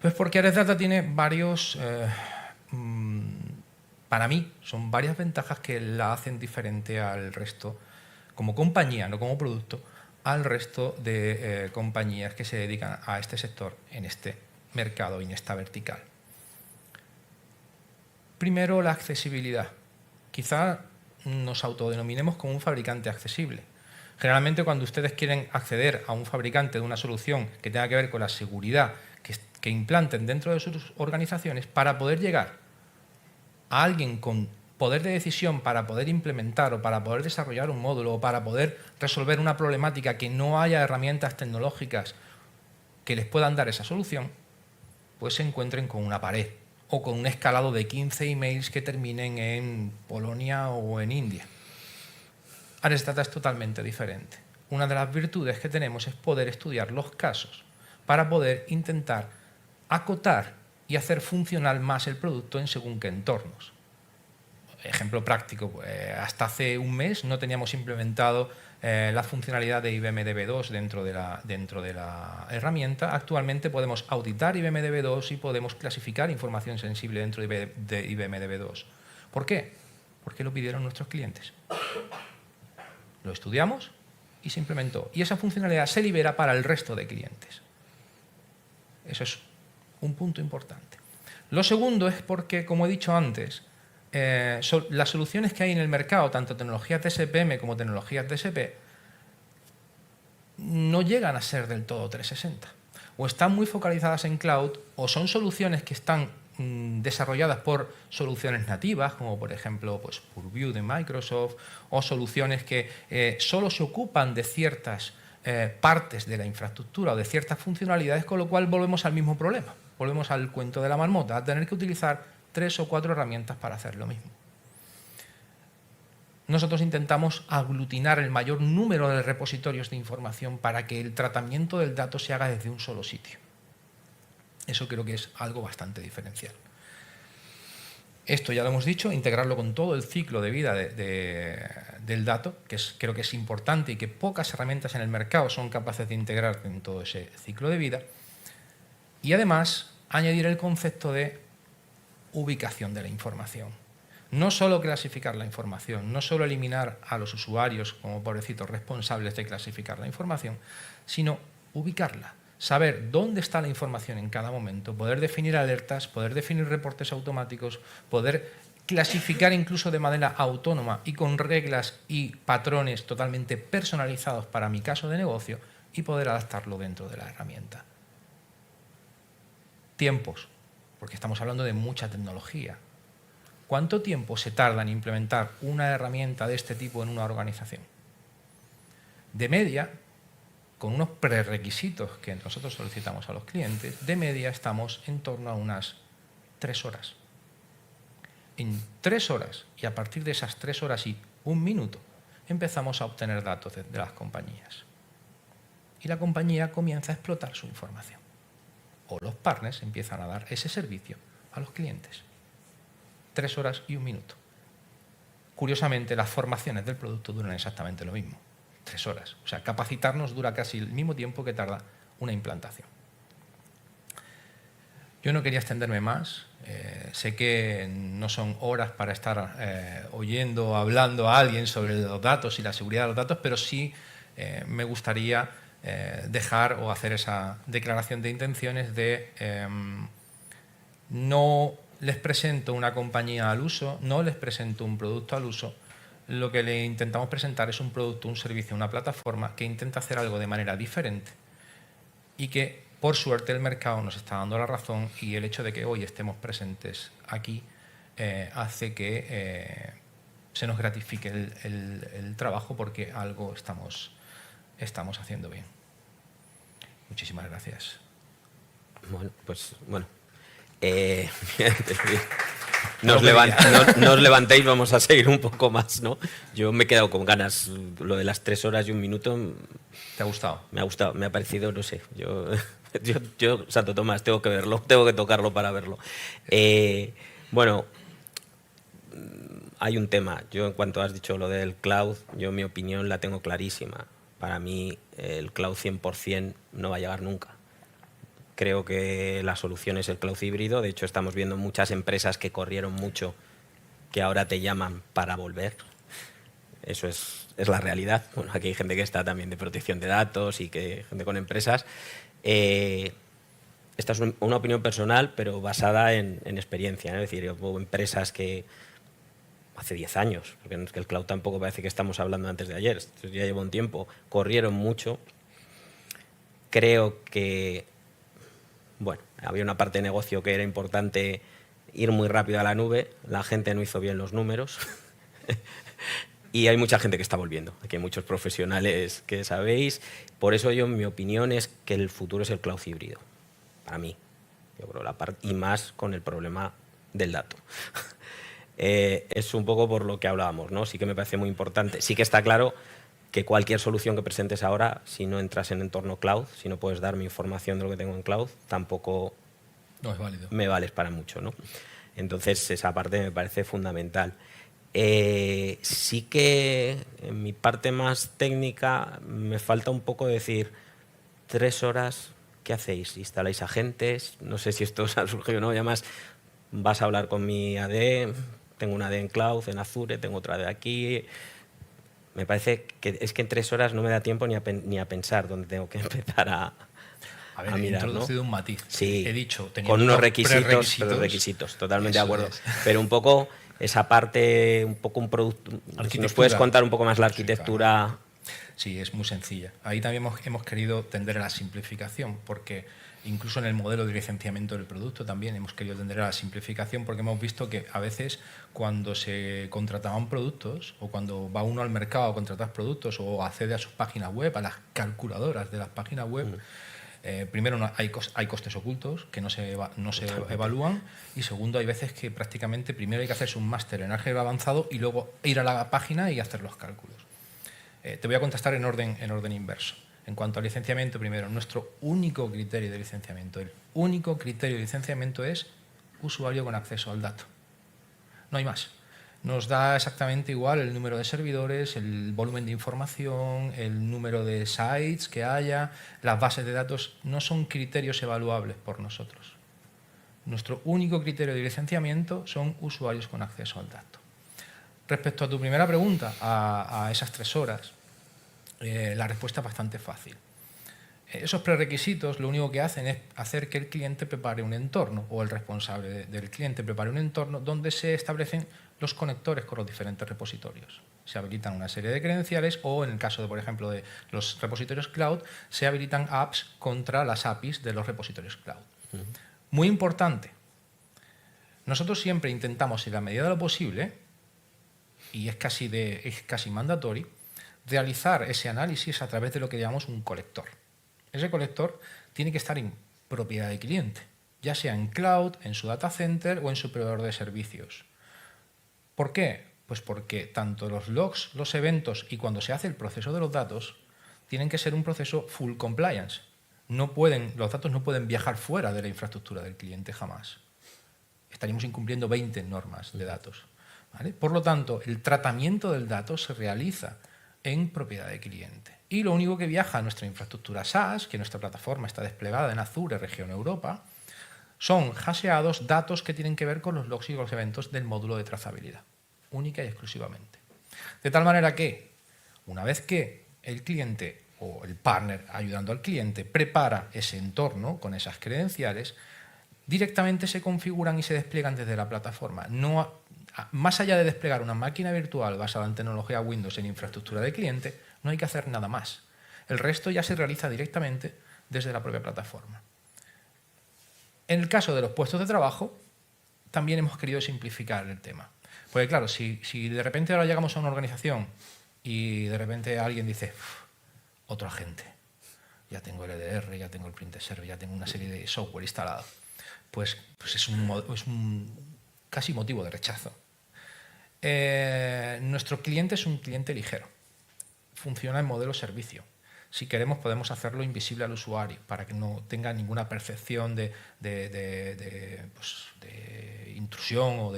Pues porque Ares Data tiene varios, para mí, son varias ventajas que la hacen diferente al resto, como compañía, no como producto, al resto de compañías que se dedican a este sector en este mercado y en esta vertical. Primero, la accesibilidad. Quizá nos autodenominemos como un fabricante accesible. Generalmente, cuando ustedes quieren acceder a un fabricante de una solución que tenga que ver con la seguridad que implanten dentro de sus organizaciones, para poder llegar a alguien con poder de decisión para poder implementar o para poder desarrollar un módulo o para poder resolver una problemática que no haya herramientas tecnológicas que les puedan dar esa solución, pues se encuentren con una pared o con un escalado de 15 emails que terminen en Polonia o en India. Ares Data es totalmente diferente. Una de las virtudes que tenemos es poder estudiar los casos para poder intentar acotar y hacer funcional más el producto en según qué entornos. Ejemplo práctico, hasta hace un mes no teníamos implementado la funcionalidad de IBM DB2 dentro de la herramienta. Actualmente podemos auditar IBM DB2 y podemos clasificar información sensible dentro de IBM DB2. ¿Por qué? Porque lo pidieron nuestros clientes. Lo estudiamos y se implementó. Y esa funcionalidad se libera para el resto de clientes. Eso es un punto importante. Lo segundo es porque, como he dicho antes, las soluciones que hay en el mercado, tanto tecnologías DSPM como tecnologías DSP, no llegan a ser del todo 360. O están muy focalizadas en cloud, o son soluciones que están desarrolladas por soluciones nativas, como por ejemplo pues, Purview de Microsoft, o soluciones que solo se ocupan de ciertas partes de la infraestructura o de ciertas funcionalidades, con lo cual volvemos al mismo problema. Volvemos al cuento de la marmota, a tener que utilizar 3 o 4 herramientas para hacer lo mismo. Nosotros intentamos aglutinar el mayor número de repositorios de información para que el tratamiento del dato se haga desde un solo sitio. Eso creo que es algo bastante diferencial. Esto ya lo hemos dicho, integrarlo con todo el ciclo de vida del dato, que creo que es importante y que pocas herramientas en el mercado son capaces de integrar en todo ese ciclo de vida. Y además, añadir el concepto de ubicación de la información. No solo clasificar la información, no solo eliminar a los usuarios como pobrecitos responsables de clasificar la información, sino ubicarla, saber dónde está la información en cada momento, poder definir alertas, poder definir reportes automáticos, poder clasificar incluso de manera autónoma y con reglas y patrones totalmente personalizados para mi caso de negocio y poder adaptarlo dentro de la herramienta. Tiempos, porque estamos hablando de mucha tecnología. ¿Cuánto tiempo se tarda en implementar una herramienta de este tipo en una organización? De media, con unos prerequisitos que nosotros solicitamos a los clientes, de media estamos en torno a unas 3 horas. En 3 horas, y a partir de esas 3 horas y 1 minuto, empezamos a obtener datos de las compañías. Y la compañía comienza a explotar su información. O los partners empiezan a dar ese servicio a los clientes. 3 horas y 1 minuto. Curiosamente, las formaciones del producto duran exactamente lo mismo. 3 horas. O sea, capacitarnos dura casi el mismo tiempo que tarda una implantación. Yo no quería extenderme más. Sé que no son horas para estar oyendo, hablando a alguien sobre los datos y la seguridad de los datos, pero sí me gustaría dejar o hacer esa declaración de intenciones de no les presento una compañía al uso, no les presento un producto al uso. Lo que le intentamos presentar es un producto, un servicio, una plataforma que intenta hacer algo de manera diferente y que, por suerte, el mercado nos está dando la razón, y el hecho de que hoy estemos presentes aquí hace que se nos gratifique el trabajo, porque algo estamos haciendo bien. Muchísimas gracias. Bueno, pues bueno. No os levantéis, vamos a seguir un poco más, ¿no? Yo me he quedado con ganas. Lo de las 3 horas y 1 minuto... ¿Te ha gustado? Me ha gustado, me ha parecido, no sé. Yo Santo Tomás, tengo que verlo, tengo que tocarlo para verlo. Bueno, hay un tema. Yo, en cuanto has dicho lo del cloud, yo mi opinión la tengo clarísima. Para mí, el cloud 100% no va a llegar nunca. Creo que la solución es el cloud híbrido. De hecho, estamos viendo muchas empresas que corrieron mucho que ahora te llaman para volver. Eso es la realidad. Bueno, aquí hay gente que está también de protección de datos y que gente con empresas. Esta es una opinión personal, pero basada en experiencia, ¿no? Es decir, hubo empresas que hace 10 años, porque es que el cloud tampoco parece que estamos hablando antes de ayer, esto ya lleva un tiempo, corrieron mucho. Creo que bueno, había una parte de negocio que era importante ir muy rápido a la nube, la gente no hizo bien los números y hay mucha gente que está volviendo. Aquí hay muchos profesionales que sabéis. Por eso mi opinión es que el futuro es el cloud híbrido, para mí. Yo creo y más con el problema del dato. Es un poco por lo que hablábamos, ¿no? Sí que me parece muy importante. Sí que está claro que cualquier solución que presentes ahora, si no entras en entorno cloud, si no puedes darme información de lo que tengo en cloud, tampoco no es válido. Me vales para mucho, ¿no? Entonces, esa parte me parece fundamental. Sí que en mi parte más técnica me falta un poco decir 3 horas, ¿qué hacéis? ¿Instaláis agentes? No sé si esto os ha surgido o no. Y además, vas a hablar con mi AD, tengo una AD en cloud, en Azure, tengo otra AD aquí. Me parece que es que en 3 horas no me da tiempo ni a pensar dónde tengo que empezar a mirar, he introducido, ¿no? Un matiz. Sí, he dicho, con unos requisitos, totalmente de acuerdo. Pero un poco esa parte, un poco un producto. Si nos puedes contar un poco más la arquitectura. Sí, es muy sencilla. Ahí también hemos querido tender a la simplificación, porque incluso en el modelo de licenciamiento del producto también hemos querido tender a la simplificación, porque hemos visto que a veces cuando se contrataban productos, o cuando va uno al mercado a contratar productos o accede a sus páginas web, a las calculadoras de las páginas web, primero hay costes ocultos que no se evalúan, y segundo, hay veces que prácticamente primero hay que hacerse un máster en álgebra avanzado y luego ir a la página y hacer los cálculos. Te voy a contestar en orden inverso. En cuanto al licenciamiento, primero, nuestro único criterio de licenciamiento, el único criterio de licenciamiento es usuario con acceso al dato. No hay más. Nos da exactamente igual el número de servidores, el volumen de información, el número de sites que haya, las bases de datos, no son criterios evaluables por nosotros. Nuestro único criterio de licenciamiento son usuarios con acceso al dato. Respecto a tu primera pregunta, a esas 3 horas, la respuesta es bastante fácil. Esos prerequisitos lo único que hacen es hacer que el cliente prepare un entorno, o el responsable del cliente prepare un entorno donde se establecen los conectores con los diferentes repositorios. Se habilitan una serie de credenciales, o en el caso, por ejemplo, de los repositorios cloud, se habilitan apps contra las APIs de los repositorios cloud. Muy importante, nosotros siempre intentamos, en la medida de lo posible, y es casi mandatorio, realizar ese análisis a través de lo que llamamos un colector. Ese colector tiene que estar en propiedad de cliente, ya sea en cloud, en su data center o en su proveedor de servicios. ¿Por qué? Pues porque tanto los logs, los eventos y cuando se hace el proceso de los datos tienen que ser un proceso full compliance. Los datos no pueden viajar fuera de la infraestructura del cliente jamás. Estaríamos incumpliendo 20 normas de datos, ¿vale? Por lo tanto, el tratamiento del dato se realiza en propiedad de cliente. Y lo único que viaja a nuestra infraestructura SaaS, que nuestra plataforma está desplegada en Azure, región Europa, son hasheados datos que tienen que ver con los logs y los eventos del módulo de trazabilidad, única y exclusivamente. De tal manera que, una vez que el cliente o el partner ayudando al cliente prepara ese entorno con esas credenciales, directamente se configuran y se despliegan desde la plataforma. Más allá de desplegar una máquina virtual basada en tecnología Windows en infraestructura de cliente, no hay que hacer nada más. El resto ya se realiza directamente desde la propia plataforma. En el caso de los puestos de trabajo, también hemos querido simplificar el tema. Porque claro, si de repente ahora llegamos a una organización y de repente alguien dice, otro agente, ya tengo el EDR, ya tengo el print server, ya tengo una serie de software instalado, pues es un casi motivo de rechazo. Nuestro cliente es un cliente ligero. Funciona en modelo servicio. Si queremos podemos hacerlo invisible al usuario para que no tenga ninguna percepción de intrusión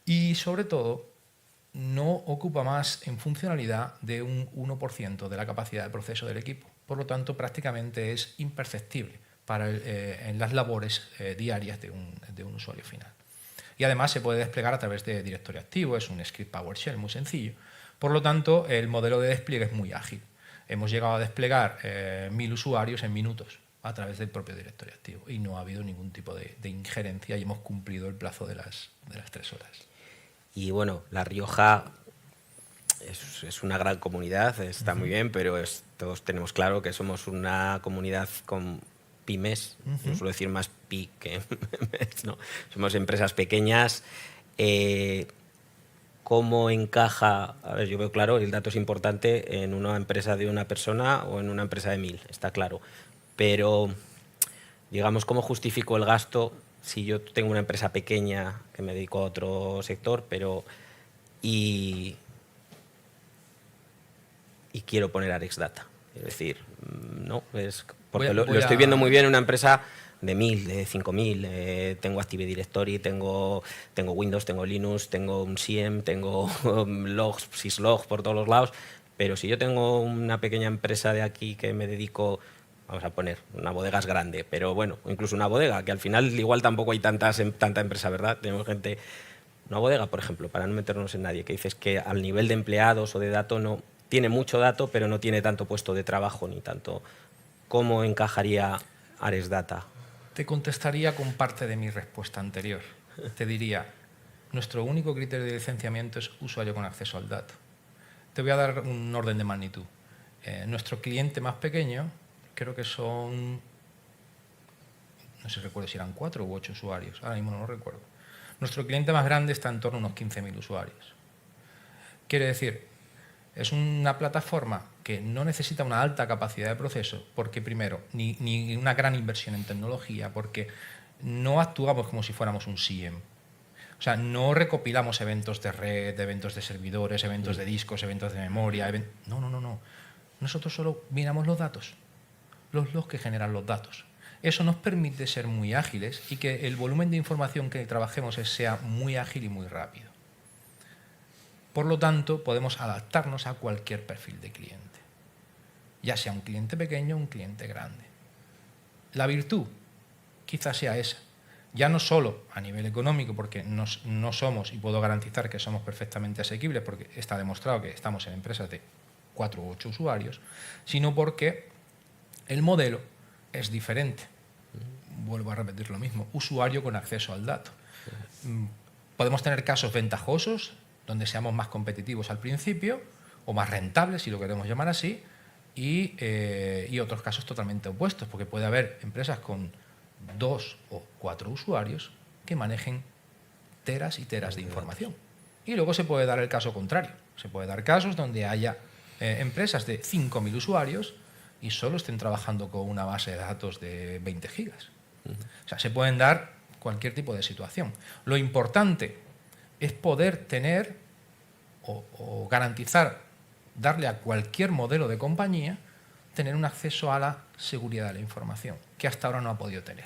y sobre todo no ocupa más en funcionalidad de un 1% de la capacidad de proceso del equipo. Por lo tanto, prácticamente es imperceptible en las labores diarias de un usuario final. Y además se puede desplegar a través de directorio activo, es un script PowerShell muy sencillo. Por lo tanto, el modelo de despliegue es muy ágil. Hemos llegado a desplegar 1000 usuarios en minutos a través del propio directorio activo y no ha habido ningún tipo de injerencia y hemos cumplido el plazo de las 3 horas. Y bueno, La Rioja es una gran comunidad, está muy bien, pero todos tenemos claro que somos una comunidad con pymes, no suelo decir más pi que mes, ¿no? Somos empresas pequeñas. ¿Cómo encaja? A ver, yo veo claro, el dato es importante en una empresa de una persona o en una empresa de 1000, está claro. Pero, digamos, ¿cómo justifico el gasto si yo tengo una empresa pequeña que me dedico a otro sector, y quiero poner ArexData? Es decir, no, porque lo estoy viendo muy bien en una empresa de 1000, de 5000, tengo Active Directory, tengo Windows, tengo Linux, tengo un SIEM, tengo logs, syslog por todos los lados, pero si yo tengo una pequeña empresa de aquí que me dedico, vamos a poner, una bodega es grande, pero bueno, incluso una bodega, que al final igual tampoco hay tanta empresa, ¿verdad? Tenemos gente, una bodega, por ejemplo, para no meternos en nadie, que dices que al nivel de empleados o de dato no tiene mucho dato, pero no tiene tanto puesto de trabajo ni tanto. ¿Cómo encajaría ArexData? Te contestaría con parte de mi respuesta anterior. Te diría, nuestro único criterio de licenciamiento es usuario con acceso al dato. Te voy a dar un orden de magnitud. Nuestro cliente más pequeño, creo que son, no sé, recuerdo si eran 4 u 8 usuarios, ahora mismo no lo recuerdo. Nuestro cliente más grande está en torno a unos 15.000 usuarios. Quiere decir, es una plataforma que no necesita una alta capacidad de proceso, porque primero, ni una gran inversión en tecnología, porque no actuamos como si fuéramos un SIEM. O sea, no recopilamos eventos de red, eventos de servidores, eventos de discos, eventos de memoria. No. Nosotros solo miramos los datos, los logs que generan los datos. Eso nos permite ser muy ágiles y que el volumen de información que trabajemos sea muy ágil y muy rápido. Por lo tanto, podemos adaptarnos a cualquier perfil de cliente, ya sea un cliente pequeño o un cliente grande. La virtud quizás sea esa, ya no solo a nivel económico, porque no somos, y puedo garantizar que somos perfectamente asequibles, porque está demostrado que estamos en empresas de 4 u 8 usuarios, sino porque El modelo es diferente. Vuelvo a repetir lo mismo. Usuario con acceso al dato. Podemos tener casos ventajosos, donde seamos más competitivos al principio, o más rentables, si lo queremos llamar así, y otros casos totalmente opuestos, porque puede haber empresas con 2 o 4 usuarios que manejen teras y teras de información. Y luego se puede dar el caso contrario. Se puede dar casos donde haya empresas de 5.000 usuarios y solo estén trabajando con una base de datos de 20 gigas. O sea, se pueden dar cualquier tipo de situación. Lo importante es poder tener o garantizar, darle a cualquier modelo de compañía, tener un acceso a la seguridad de la información, que hasta ahora no ha podido tener.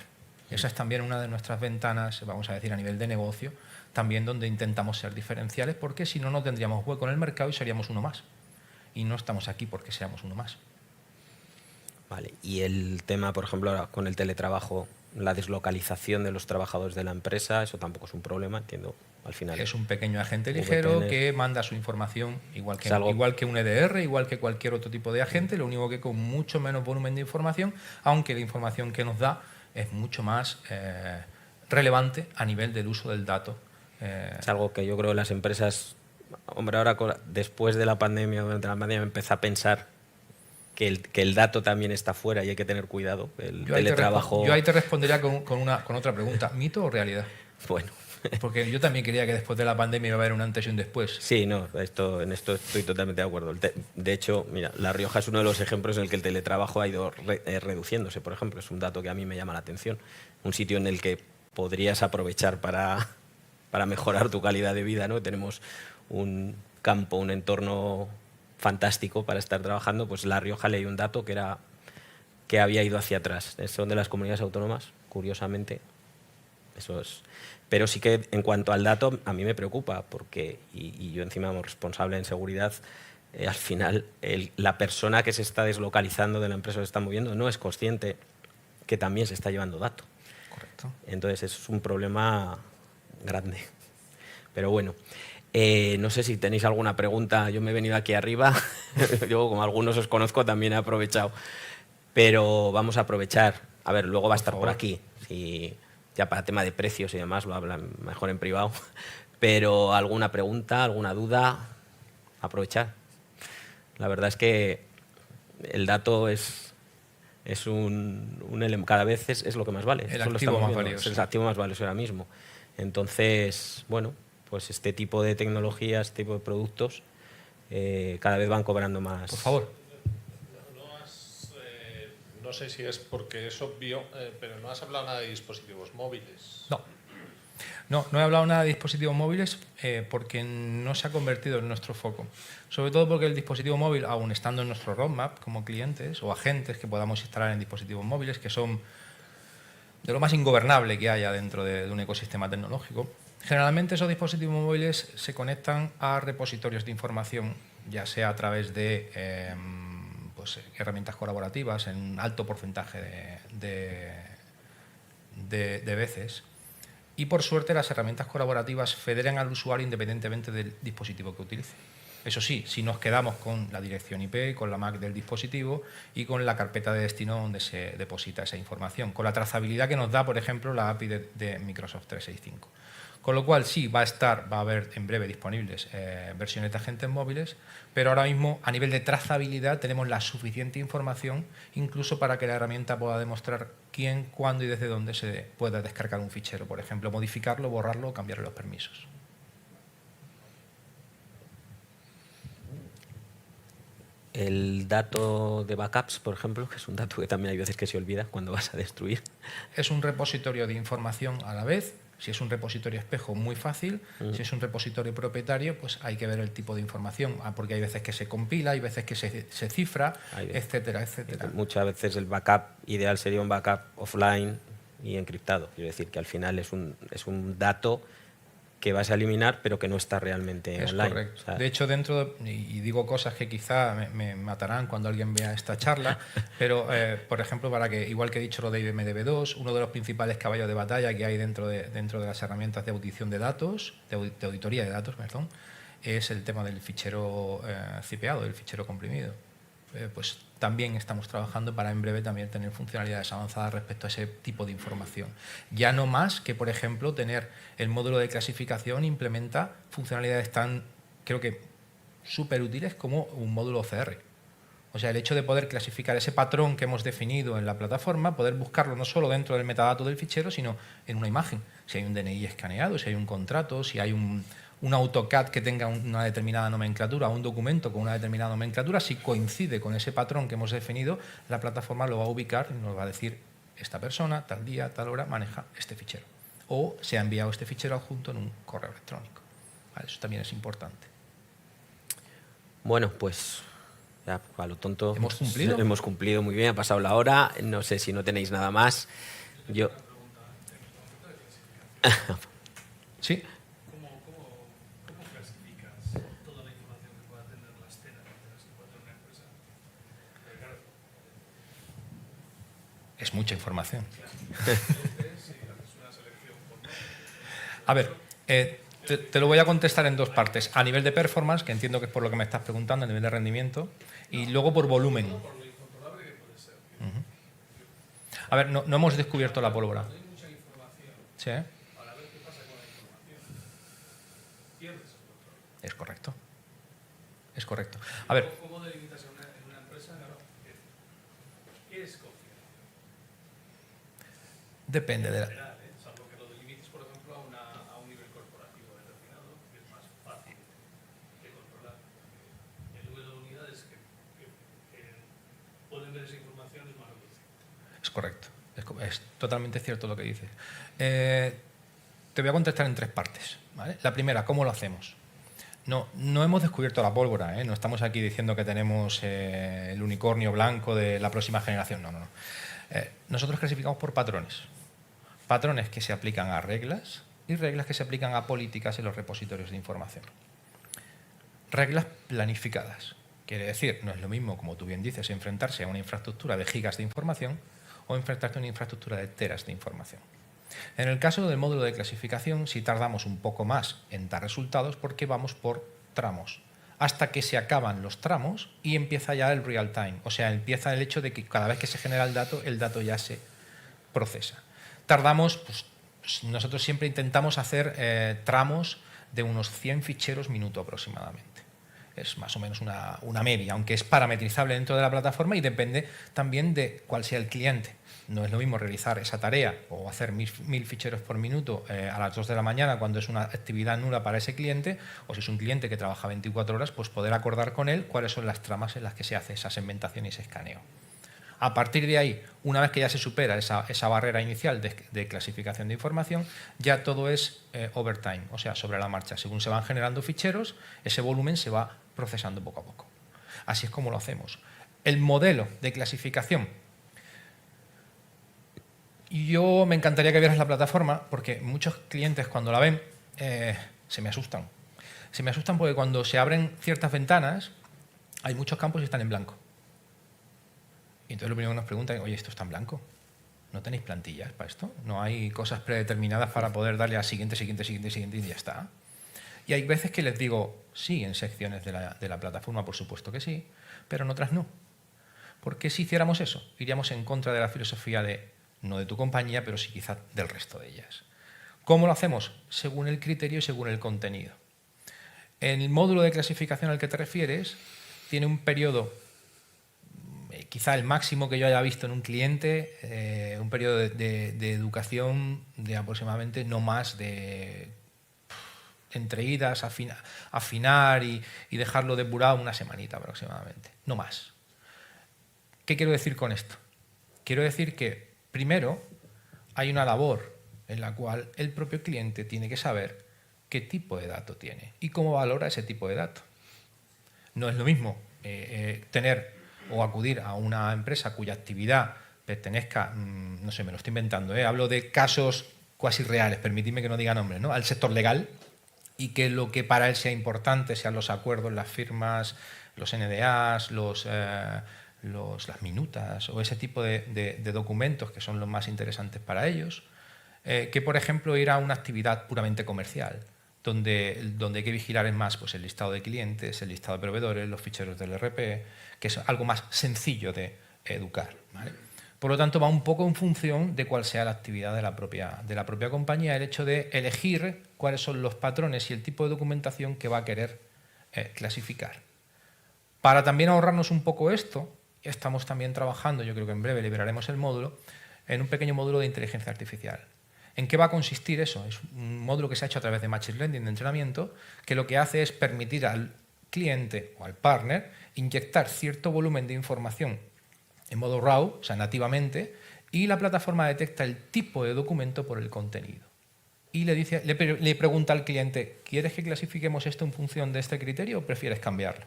Esa es también una de nuestras ventanas, vamos a decir, a nivel de negocio, también donde intentamos ser diferenciales, porque si no, no tendríamos hueco en el mercado y seríamos uno más. Y no estamos aquí porque seamos uno más. Vale. Y el tema, por ejemplo, ahora con el teletrabajo, la deslocalización de los trabajadores de la empresa, eso tampoco es un problema, entiendo, al final. Es un pequeño agente ligero VPN que manda su información, igual que un EDR, igual que cualquier otro tipo de agente, lo único que con mucho menos volumen de información, aunque la información que nos da es mucho más relevante a nivel del uso del dato. Es algo que yo creo que las empresas, hombre, ahora después de la pandemia, durante la pandemia, empecé a pensar que el dato también está fuera y hay que tener cuidado. El teletrabajo. Yo ahí te respondería con otra pregunta. ¿Mito o realidad? Bueno. Porque yo también quería que después de la pandemia iba a haber un antes y un después. Sí, no, en esto estoy totalmente de acuerdo. De hecho, mira, La Rioja es uno de los ejemplos en el que el teletrabajo ha ido reduciéndose, por ejemplo. Es un dato que a mí me llama la atención. Un sitio en el que podrías aprovechar para mejorar tu calidad de vida, ¿no? Tenemos un campo, un entorno fantástico para estar trabajando. Pues La Rioja leí un dato que había ido hacia atrás. Son de las comunidades autónomas, curiosamente. Eso es. Pero sí que en cuanto al dato, a mí me preocupa, porque, y yo encima como responsable en seguridad, al final la persona que se está deslocalizando de la empresa que se está moviendo no es consciente que también se está llevando dato. Correcto. Entonces es un problema grande. Pero bueno, no sé si tenéis alguna pregunta. Yo me he venido aquí arriba, yo como algunos os conozco también he aprovechado, pero vamos a aprovechar. A ver, luego va a estar por aquí. Si, ya para tema de precios y demás lo hablan mejor en privado, pero alguna pregunta, alguna duda, aprovechar. La verdad es que el dato es cada vez es lo que más vale. El activo más valioso. Es el activo más valioso ahora mismo. Entonces, bueno, pues este tipo de tecnologías, este tipo de productos cada vez van cobrando más. Por favor. No sé si es porque es obvio, pero no has hablado nada de dispositivos móviles. No he hablado nada de dispositivos móviles porque no se ha convertido en nuestro foco. Sobre todo porque el dispositivo móvil, aun estando en nuestro roadmap como clientes o agentes que podamos instalar en dispositivos móviles, que son de lo más ingobernable que haya dentro de un ecosistema tecnológico, generalmente esos dispositivos móviles se conectan a repositorios de información, ya sea a través de herramientas colaborativas en un alto porcentaje de veces. Y por suerte las herramientas colaborativas federan al usuario independientemente del dispositivo que utilice. Eso sí, si nos quedamos con la dirección IP, con la MAC del dispositivo y con la carpeta de destino donde se deposita esa información, con la trazabilidad que nos da, por ejemplo, la API de Microsoft 365. Con lo cual sí, va a haber en breve disponibles versiones de agentes móviles, pero ahora mismo a nivel de trazabilidad tenemos la suficiente información incluso para que la herramienta pueda demostrar quién, cuándo y desde dónde se pueda descargar un fichero, por ejemplo, modificarlo, borrarlo o cambiarle los permisos. El dato de backups, por ejemplo, que es un dato que también hay veces que se olvida cuando vas a destruir. Es un repositorio de información a la vez. Si es un repositorio espejo, muy fácil. Si es un repositorio propietario, pues hay que ver el tipo de información, porque hay veces que se compila, hay veces que se cifra, etcétera, etcétera. Muchas veces el backup ideal sería un backup offline y encriptado. Quiero decir que al final es un dato que vas a eliminar, pero que no está realmente online. Es correcto. O sea, de hecho, y digo cosas que quizá me matarán cuando alguien vea esta charla, pero, por ejemplo, igual que he dicho lo de IBM-DB2, uno de los principales caballos de batalla que hay dentro de las herramientas de audición de datos, de auditoría de datos, perdón, es el tema del fichero cipeado, del fichero comprimido. pues también estamos trabajando para en breve también tener funcionalidades avanzadas respecto a ese tipo de información. Ya no más que, por ejemplo, tener el módulo de clasificación implementa funcionalidades tan, creo que, súper útiles como un módulo OCR. O sea, el hecho de poder clasificar ese patrón que hemos definido en la plataforma, poder buscarlo no solo dentro del metadato del fichero, sino en una imagen. Si hay un DNI escaneado, si hay un contrato, si hay un AutoCAD que tenga una determinada nomenclatura, un documento con una determinada nomenclatura, si coincide con ese patrón que hemos definido, la plataforma lo va a ubicar y nos va a decir, esta persona, tal día, tal hora, maneja este fichero. O se ha enviado este fichero adjunto en un correo electrónico. Vale, eso también es importante. Bueno, pues ya, a lo tonto. ¿Hemos cumplido? Hemos cumplido muy bien, ha pasado la hora. No sé si no tenéis nada más. Yo. Sí. ¿Cómo clasificas toda la información que pueda tener la escena de las que puede tener una empresa? Porque claro, Es mucha información. si haces una selección por nombre. A ver, te lo voy a contestar en dos partes. A nivel de performance, que entiendo que es por lo que me estás preguntando, a nivel de rendimiento, y luego por volumen. Por lo incontrolable que puede ser. A ver, no hemos descubierto la pólvora. No hay mucha información ¿Sí? para ver qué pasa con la información. Pierdes el control. Es correcto. Es correcto. A ver, ¿Cómo delimitas en una empresa? Claro, ¿qué es confianza? depende de la... General, salvo que lo delimites, por ejemplo, a un nivel corporativo determinado, que es más fácil de controlar. El número de unidades que pueden ver esa información es más reducido. Es correcto. Es totalmente cierto lo que dices. Te voy a contestar en tres partes. ¿Vale? La primera, ¿cómo lo hacemos? No hemos descubierto la pólvora, ¿eh? No estamos aquí diciendo que tenemos el unicornio blanco de la próxima generación. No. Nosotros clasificamos por patrones. Patrones que se aplican a reglas y reglas que se aplican a políticas en los repositorios de información. Reglas planificadas. Quiere decir, no es lo mismo, como tú bien dices, enfrentarse a una infraestructura de gigas de información o enfrentarse a una infraestructura de teras de información. En el caso del módulo de clasificación, sí tardamos un poco más en dar resultados porque vamos por tramos, hasta que se acaban los tramos y empieza ya el real time. O sea, empieza el hecho de que cada vez que se genera el dato ya se procesa. Tardamos, pues nosotros siempre intentamos hacer tramos de unos 100 ficheros minuto aproximadamente. Es más o menos una media, aunque es parametrizable dentro de la plataforma y depende también de cuál sea el cliente. No es lo mismo realizar esa tarea o hacer 1000 ficheros por minuto a las 2 de la mañana cuando es una actividad nula para ese cliente, o si es un cliente que trabaja 24 horas, pues poder acordar con él cuáles son las tramas en las que se hace esa segmentación y ese escaneo. A partir de ahí, una vez que ya se supera esa barrera inicial de clasificación de información, ya todo es overtime, o sea, sobre la marcha. Según se van generando ficheros, ese volumen se va procesando poco a poco. Así es como lo hacemos. El modelo de clasificación. Yo me encantaría que vieras la plataforma porque muchos clientes cuando la ven se me asustan. Se me asustan porque cuando se abren ciertas ventanas hay muchos campos y están en blanco. Y entonces lo primero que nos preguntan es, oye, ¿esto está en blanco? ¿No tenéis plantillas para esto? ¿No hay cosas predeterminadas para poder darle a siguiente y ya está? Y hay veces que les digo, sí, en secciones de la plataforma, por supuesto que sí, pero en otras no. Porque si hiciéramos eso, iríamos en contra de la filosofía no de tu compañía, pero sí quizás del resto de ellas. ¿Cómo lo hacemos? Según el criterio y según el contenido. En el módulo de clasificación al que te refieres, tiene un periodo, quizá el máximo que yo haya visto en un cliente, un periodo de educación de aproximadamente no más de entre idas, afinar y dejarlo depurado una semanita aproximadamente, no más. ¿Qué quiero decir con esto? Quiero decir que, primero, hay una labor en la cual el propio cliente tiene que saber qué tipo de dato tiene y cómo valora ese tipo de dato. No es lo mismo tener o acudir a una empresa cuya actividad pertenezca, no sé, me lo estoy inventando, hablo de casos cuasi reales, permitidme que no diga nombres, ¿no? Al sector legal, y que lo que para él sea importante sean los acuerdos, las firmas, los NDAs, las minutas o ese tipo de documentos que son los más interesantes para ellos, que por ejemplo ir a una actividad puramente comercial, donde hay que vigilar es más pues, el listado de clientes, el listado de proveedores, los ficheros del ERP, que es algo más sencillo de educar, ¿vale? Por lo tanto, va un poco en función de cuál sea la actividad de la propia compañía, el hecho de elegir cuáles son los patrones y el tipo de documentación que va a querer clasificar. Para también ahorrarnos un poco esto, estamos también trabajando, yo creo que en breve liberaremos el módulo, en un pequeño módulo de inteligencia artificial. ¿En qué va a consistir eso? Es un módulo que se ha hecho a través de Machine Learning, de entrenamiento, que lo que hace es permitir al cliente o al partner inyectar cierto volumen de información en modo RAW, o sea, nativamente, y la plataforma detecta el tipo de documento por el contenido. Y le pregunta al cliente, ¿quieres que clasifiquemos esto en función de este criterio o prefieres cambiarlo?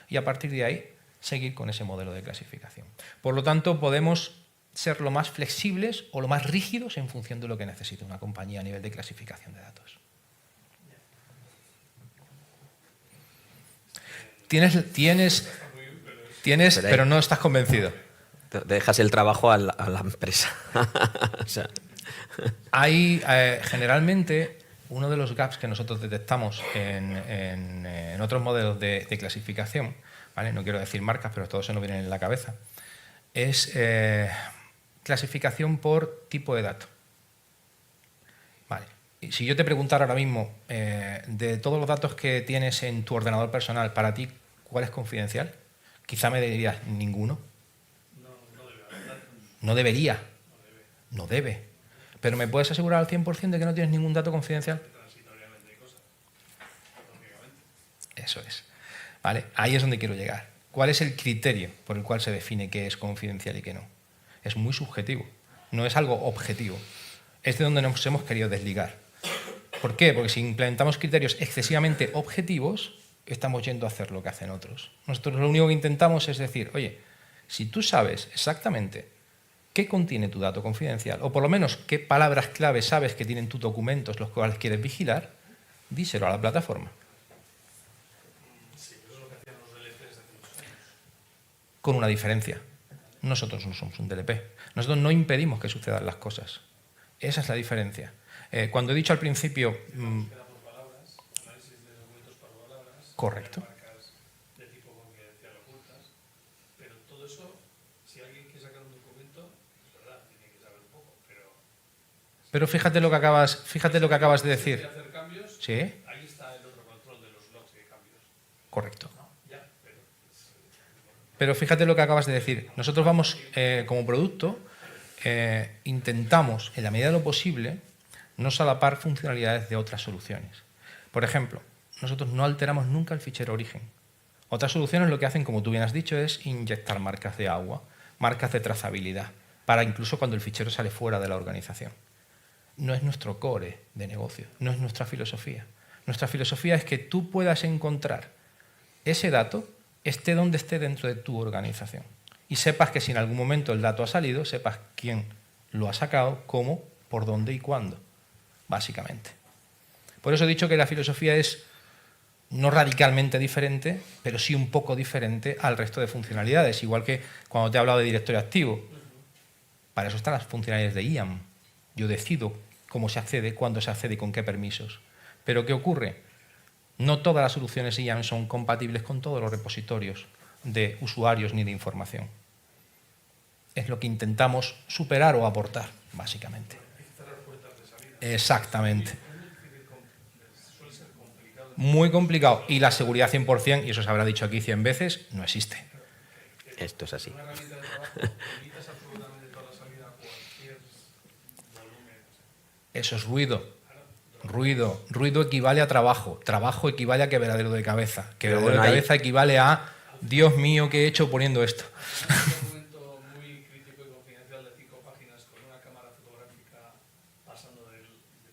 Y a partir de ahí, seguir con ese modelo de clasificación. Por lo tanto, podemos ser lo más flexibles o lo más rígidos en función de lo que necesite una compañía a nivel de clasificación de datos. Tienes, pero no estás convencido. Dejas el trabajo a la empresa. O sea. Hay, generalmente, uno de los gaps que nosotros detectamos en otros modelos de clasificación, ¿vale? No quiero decir marcas, pero todos se nos vienen en la cabeza, es clasificación por tipo de dato. Vale. Y si yo te preguntara ahora mismo, de todos los datos que tienes en tu ordenador personal, para ti, ¿cuál es confidencial? Quizá me dirías ninguno. No debería. No debe. Pero ¿me puedes asegurar al 100% de que no tienes ningún dato confidencial? Eso es. ¿Vale? Ahí es donde quiero llegar. ¿Cuál es el criterio por el cual se define qué es confidencial y qué no? Es muy subjetivo. No es algo objetivo. Es de donde nos hemos querido desligar. ¿Por qué? Porque si implementamos criterios excesivamente objetivos, estamos yendo a hacer lo que hacen otros. Nosotros lo único que intentamos es decir, oye, si tú sabes exactamente qué contiene tu dato confidencial, o por lo menos qué palabras clave sabes que tienen tus documentos, los cuales quieres vigilar, díselo a la plataforma. Sí, eso es lo que hacían los DLPs hace muchos años. Con una diferencia. Nosotros no somos un DLP. Nosotros no impedimos que sucedan las cosas. Esa es la diferencia. Cuando he dicho al principio... Queda por palabras, análisis de documentos por palabras, correcto. marcas de tipo confidencial ocultas, pero todo eso, si alguien quiere sacar un documento, es verdad, tiene que saber un poco, pero fíjate lo que acabas de decir. si quiere hacer cambios, ¿Sí? ahí está el otro control de los logs de cambios. Correcto. Ya, Pero fíjate lo que acabas de decir. Nosotros vamos, como producto, intentamos, en la medida de lo posible, no solapar funcionalidades de otras soluciones. Por ejemplo, nosotros no alteramos nunca el fichero origen. Otras soluciones lo que hacen, como tú bien has dicho, es inyectar marcas de agua, marcas de trazabilidad, para incluso cuando el fichero sale fuera de la organización. No es nuestro core de negocio, no es nuestra filosofía. Nuestra filosofía es que tú puedas encontrar ese dato, esté donde esté dentro de tu organización. Y sepas que si en algún momento el dato ha salido, sepas quién lo ha sacado, cómo, por dónde y cuándo, básicamente. Por eso he dicho que la filosofía es no radicalmente diferente, pero sí un poco diferente al resto de funcionalidades. Igual que cuando te he hablado de directorio activo, para eso están las funcionalidades de IAM. Yo decido cómo se accede, cuándo se accede y con qué permisos. Pero ¿qué ocurre? No todas las soluciones IAM son compatibles con todos los repositorios de usuarios ni de información. Es lo que intentamos superar o aportar, básicamente. Exactamente. Muy complicado. Y la seguridad 100%, y eso se habrá dicho aquí 100 veces, no existe. Esto es así. una herramienta de trabajo, limitas absolutamente toda la salida a cualquier volumen. Eso es ruido. Ruido equivale a trabajo. Trabajo equivale a quebradero de cabeza. Quebradero de cabeza equivale a Dios mío, ¿qué he hecho poniendo esto? Un documento muy crítico y confidencial de 5 páginas con una cámara fotográfica pasando de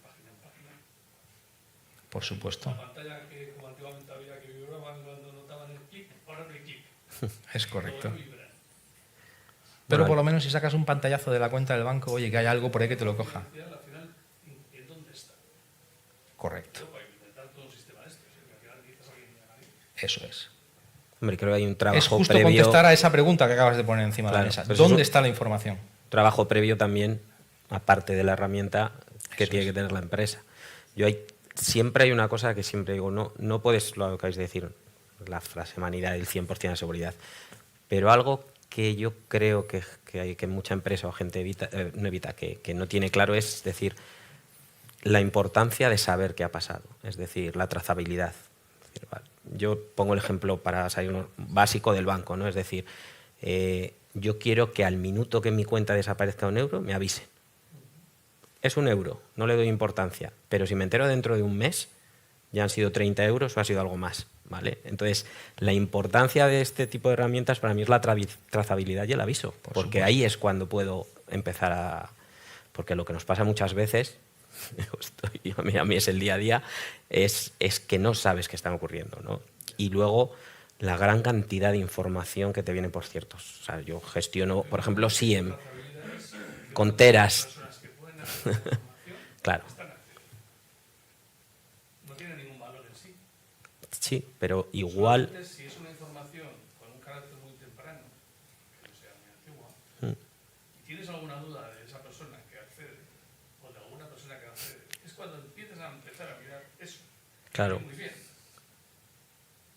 página en página. Por supuesto. La pantalla que como antiguamente había que vibraban cuando notaban el clic, ahora no hay clic. Es correcto. Todo vibra. Pero por lo menos si sacas un pantallazo de la cuenta del banco, oye, que hay algo por ahí que te lo coja. Al final, ¿en dónde está? Correcto. Para implementar todo un sistema de estos, que al final dices a alguien y a nadie. Eso es. Hombre, creo que hay un trabajo Es justo previo. contestar a esa pregunta que acabas de poner encima de la Claro, mesa. pero ¿Dónde eso- está la información? Trabajo previo también, aparte de la herramienta que Eso tiene es. que tener la empresa. Yo ahí siempre hay una cosa que siempre digo, no puedes, lo acabáis de decir, la frase manida del 100% de seguridad, pero algo que yo creo que hay que mucha empresa o gente que no tiene claro es decir, la importancia de saber qué ha pasado, es decir, la trazabilidad. Es decir, vale, yo pongo el ejemplo para salir básico del banco, ¿no? Es decir, yo quiero que al minuto que en mi cuenta desaparezca un euro me avise. Es un euro, no le doy importancia, pero si me entero dentro de un mes, ya han sido 30 euros o ha sido algo más, ¿vale? Entonces, la importancia de este tipo de herramientas para mí es la trazabilidad y el aviso, porque ahí es cuando puedo empezar a... Porque lo que nos pasa muchas veces, a mí es el día a día, es que no sabes qué está ocurriendo, ¿no? Y luego, la gran cantidad de información que te viene por ciertos. O sea, yo gestiono, por ejemplo, SIEM, con teras. Claro. No tiene ningún valor en sí. Sí, pero igual... Solamente si es una información con un carácter muy temprano, que no sea muy antigua, y tienes alguna duda de esa persona que accede, o de alguna persona que accede, es cuando empiezas a empezar a mirar eso. Claro. Muy bien.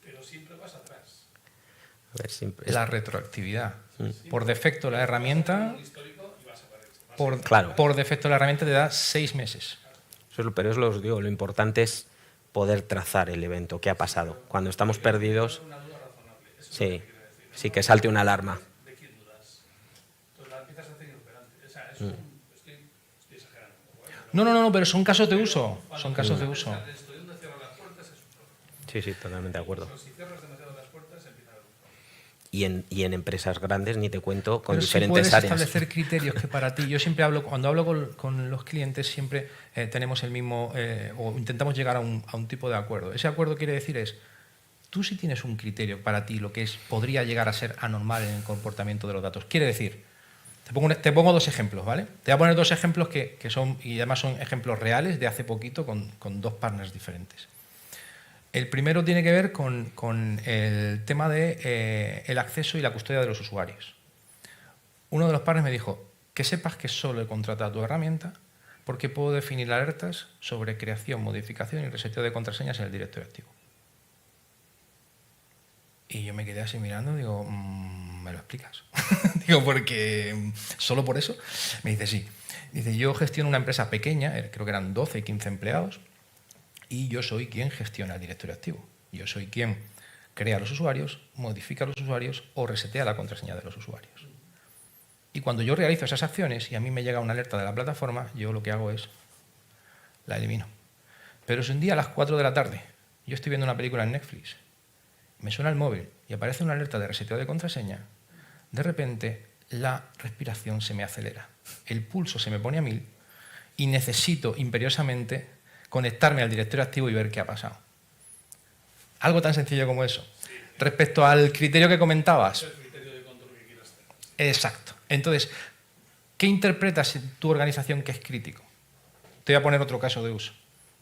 Pero siempre vas atrás. A ver, siempre... La retroactividad. Por defecto la herramienta... Histórico y vas a parar. Claro. Por defecto la herramienta te da 6 meses. Pero es lo que os digo, lo importante es poder trazar el evento, qué ha pasado. Cuando estamos perdidos, sí, que salte una alarma. ¿De quién dudas? Entonces la empiezas a hacer inoperante. O sea, estoy exagerando un poco, ¿eh? No, pero son casos de uso. Son casos de uso. Estoy donde cierro las puertas es un problema. Sí, totalmente de acuerdo. Pero si cierras demasiado las puertas empieza a haber un problema. Y en empresas grandes, ni te cuento, con Pero sí diferentes puedes áreas. establecer criterios que para ti, yo siempre hablo, cuando hablo con los clientes, siempre tenemos el mismo, o intentamos llegar a un tipo de acuerdo. Ese acuerdo quiere decir es, tú sí tienes un criterio para ti, lo que podría llegar a ser anormal en el comportamiento de los datos. Quiere decir, te pongo 2 ejemplos, ¿vale? Te voy a poner 2 ejemplos que son, y además son ejemplos reales de hace poquito con 2 partners diferentes. El primero tiene que ver con el tema de el acceso y la custodia de los usuarios. Uno de los partners me dijo, que sepas que solo he contratado tu herramienta porque puedo definir alertas sobre creación, modificación y reseteo de contraseñas en el directorio activo. Y yo me quedé así mirando, digo, ¿me lo explicas? Digo, porque solo por eso. Me dice, sí. Dice, yo gestiono una empresa pequeña, creo que eran 12, 15 empleados, y yo soy quien gestiona el directorio activo. Yo soy quien crea los usuarios, modifica los usuarios o resetea la contraseña de los usuarios. Y cuando yo realizo esas acciones y a mí me llega una alerta de la plataforma, yo lo que hago es la elimino. Pero si un día a las 4 de la tarde yo estoy viendo una película en Netflix, me suena el móvil y aparece una alerta de reseteo de contraseña, de repente la respiración se me acelera, el pulso se me pone a 1000 y necesito imperiosamente conectarme al directorio activo y ver qué ha pasado. Algo tan sencillo como eso. Respecto al criterio que comentabas. El criterio de control que quieras tener. Exacto. Entonces, ¿qué interpretas en tu organización que es crítico? Te voy a poner otro caso de uso.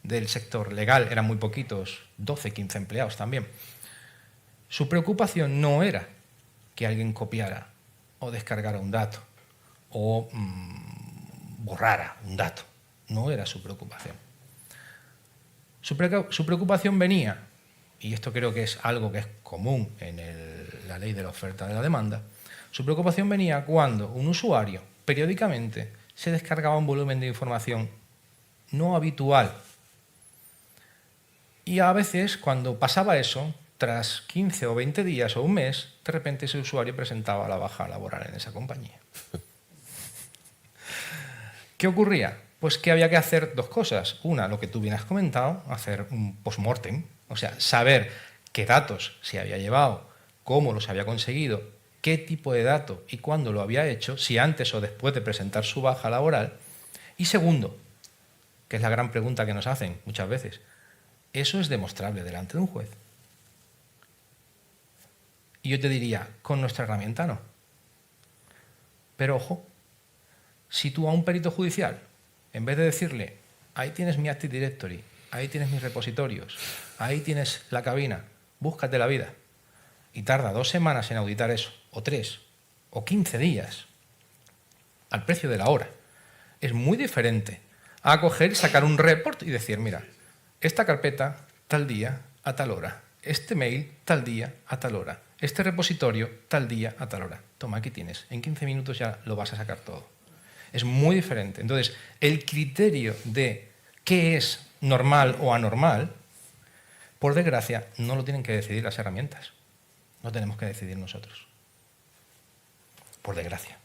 Del sector legal, eran muy poquitos, 12, 15 empleados también. Su preocupación no era que alguien copiara o descargara un dato o borrara un dato. No era su preocupación. Su preocupación venía, y esto creo que es algo que es común en la ley de la oferta y de la demanda, su preocupación venía cuando un usuario periódicamente se descargaba un volumen de información no habitual. Y a veces, cuando pasaba eso, tras 15 o 20 días o un mes, de repente ese usuario presentaba la baja laboral en esa compañía. ¿Qué ocurría? Pues que había que hacer 2 cosas. Una, lo que tú bien has comentado, hacer un post-mortem, o sea, saber qué datos se había llevado, cómo los había conseguido, qué tipo de dato y cuándo lo había hecho, si antes o después de presentar su baja laboral. Y segundo, que es la gran pregunta que nos hacen muchas veces, ¿eso es demostrable delante de un juez? Y yo te diría, con nuestra herramienta no. Pero ojo, si tú a un perito judicial, en vez de decirle, ahí tienes mi Active Directory, ahí tienes mis repositorios, ahí tienes la cabina, búscate la vida, y tarda 2 semanas en auditar eso, o 3, o 15 días, al precio de la hora, es muy diferente a coger, sacar un report y decir, mira, esta carpeta tal día a tal hora, este mail tal día a tal hora, este repositorio tal día a tal hora. Toma, aquí tienes, en 15 minutos ya lo vas a sacar todo. Es muy diferente. Entonces, el criterio de qué es normal o anormal, por desgracia, no lo tienen que decidir las herramientas. No tenemos que decidir nosotros. Por desgracia.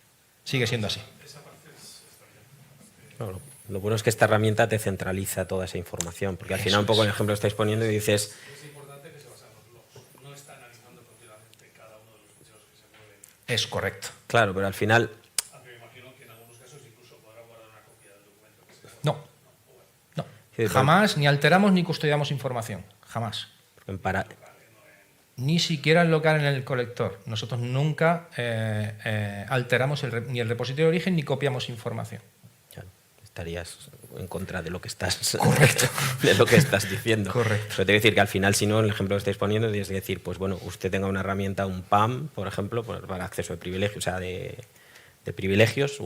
Sigue siendo así. Claro, lo bueno es que esta herramienta te centraliza toda esa información, porque al final un poco el ejemplo que estáis poniendo y dices... Es importante que se basen los logs. No está analizando continuamente cada uno de los ficheros que se mueven. Es correcto. Claro, pero al final... Aunque me imagino que en algunos casos incluso podrá guardar una copia del documento que se No. No. Sí, Jamás ni alteramos ni custodiamos información. Jamás. Ni siquiera el local en el colector. Nosotros nunca alteramos ni el repositorio de origen ni copiamos información. Claro, estarías en contra de lo que estás, Correcto. de lo que estás diciendo. Correcto. Pero te voy a decir que al final, si no, el ejemplo que estáis poniendo es decir, pues bueno, usted tenga una herramienta, un PAM, por ejemplo, para acceso de privilegios, o sea, de privilegios,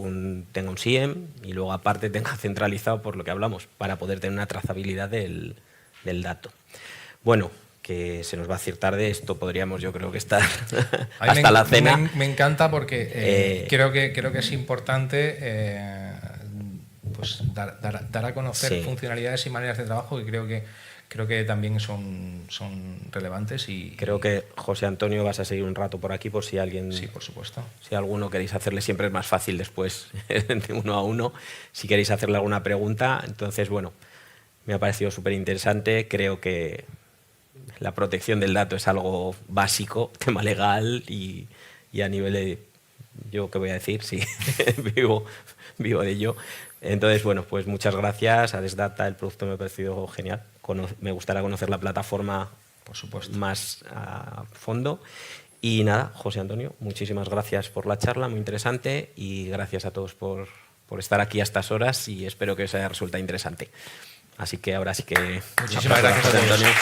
tenga un SIEM y luego aparte tenga centralizado por lo que hablamos, para poder tener una trazabilidad del dato. Bueno, que se nos va a hacer tarde, esto podríamos yo creo que estar hasta la cena. Me encanta porque creo que es importante pues dar a conocer Sí. funcionalidades y maneras de trabajo que creo que también son relevantes y Creo que José Antonio vas a seguir un rato por aquí por si alguien... sí, por supuesto. Si alguno queréis hacerle, siempre es más fácil después, de uno a uno, si queréis hacerle alguna pregunta. Entonces, bueno, me ha parecido súper interesante. Creo que la protección del dato es algo básico, tema legal y a nivel de... ¿Yo qué voy a decir? Sí, vivo de ello. Entonces, bueno, pues muchas gracias. Adesdata, el producto me ha parecido genial. Me gustaría conocer la plataforma, Por supuesto. más a fondo. Y nada, José Antonio, muchísimas gracias por la charla, muy interesante, y gracias a todos por estar aquí a estas horas y espero que os haya resultado interesante. Así que ahora sí que... Muchísimas gracias a José todos. Antonio.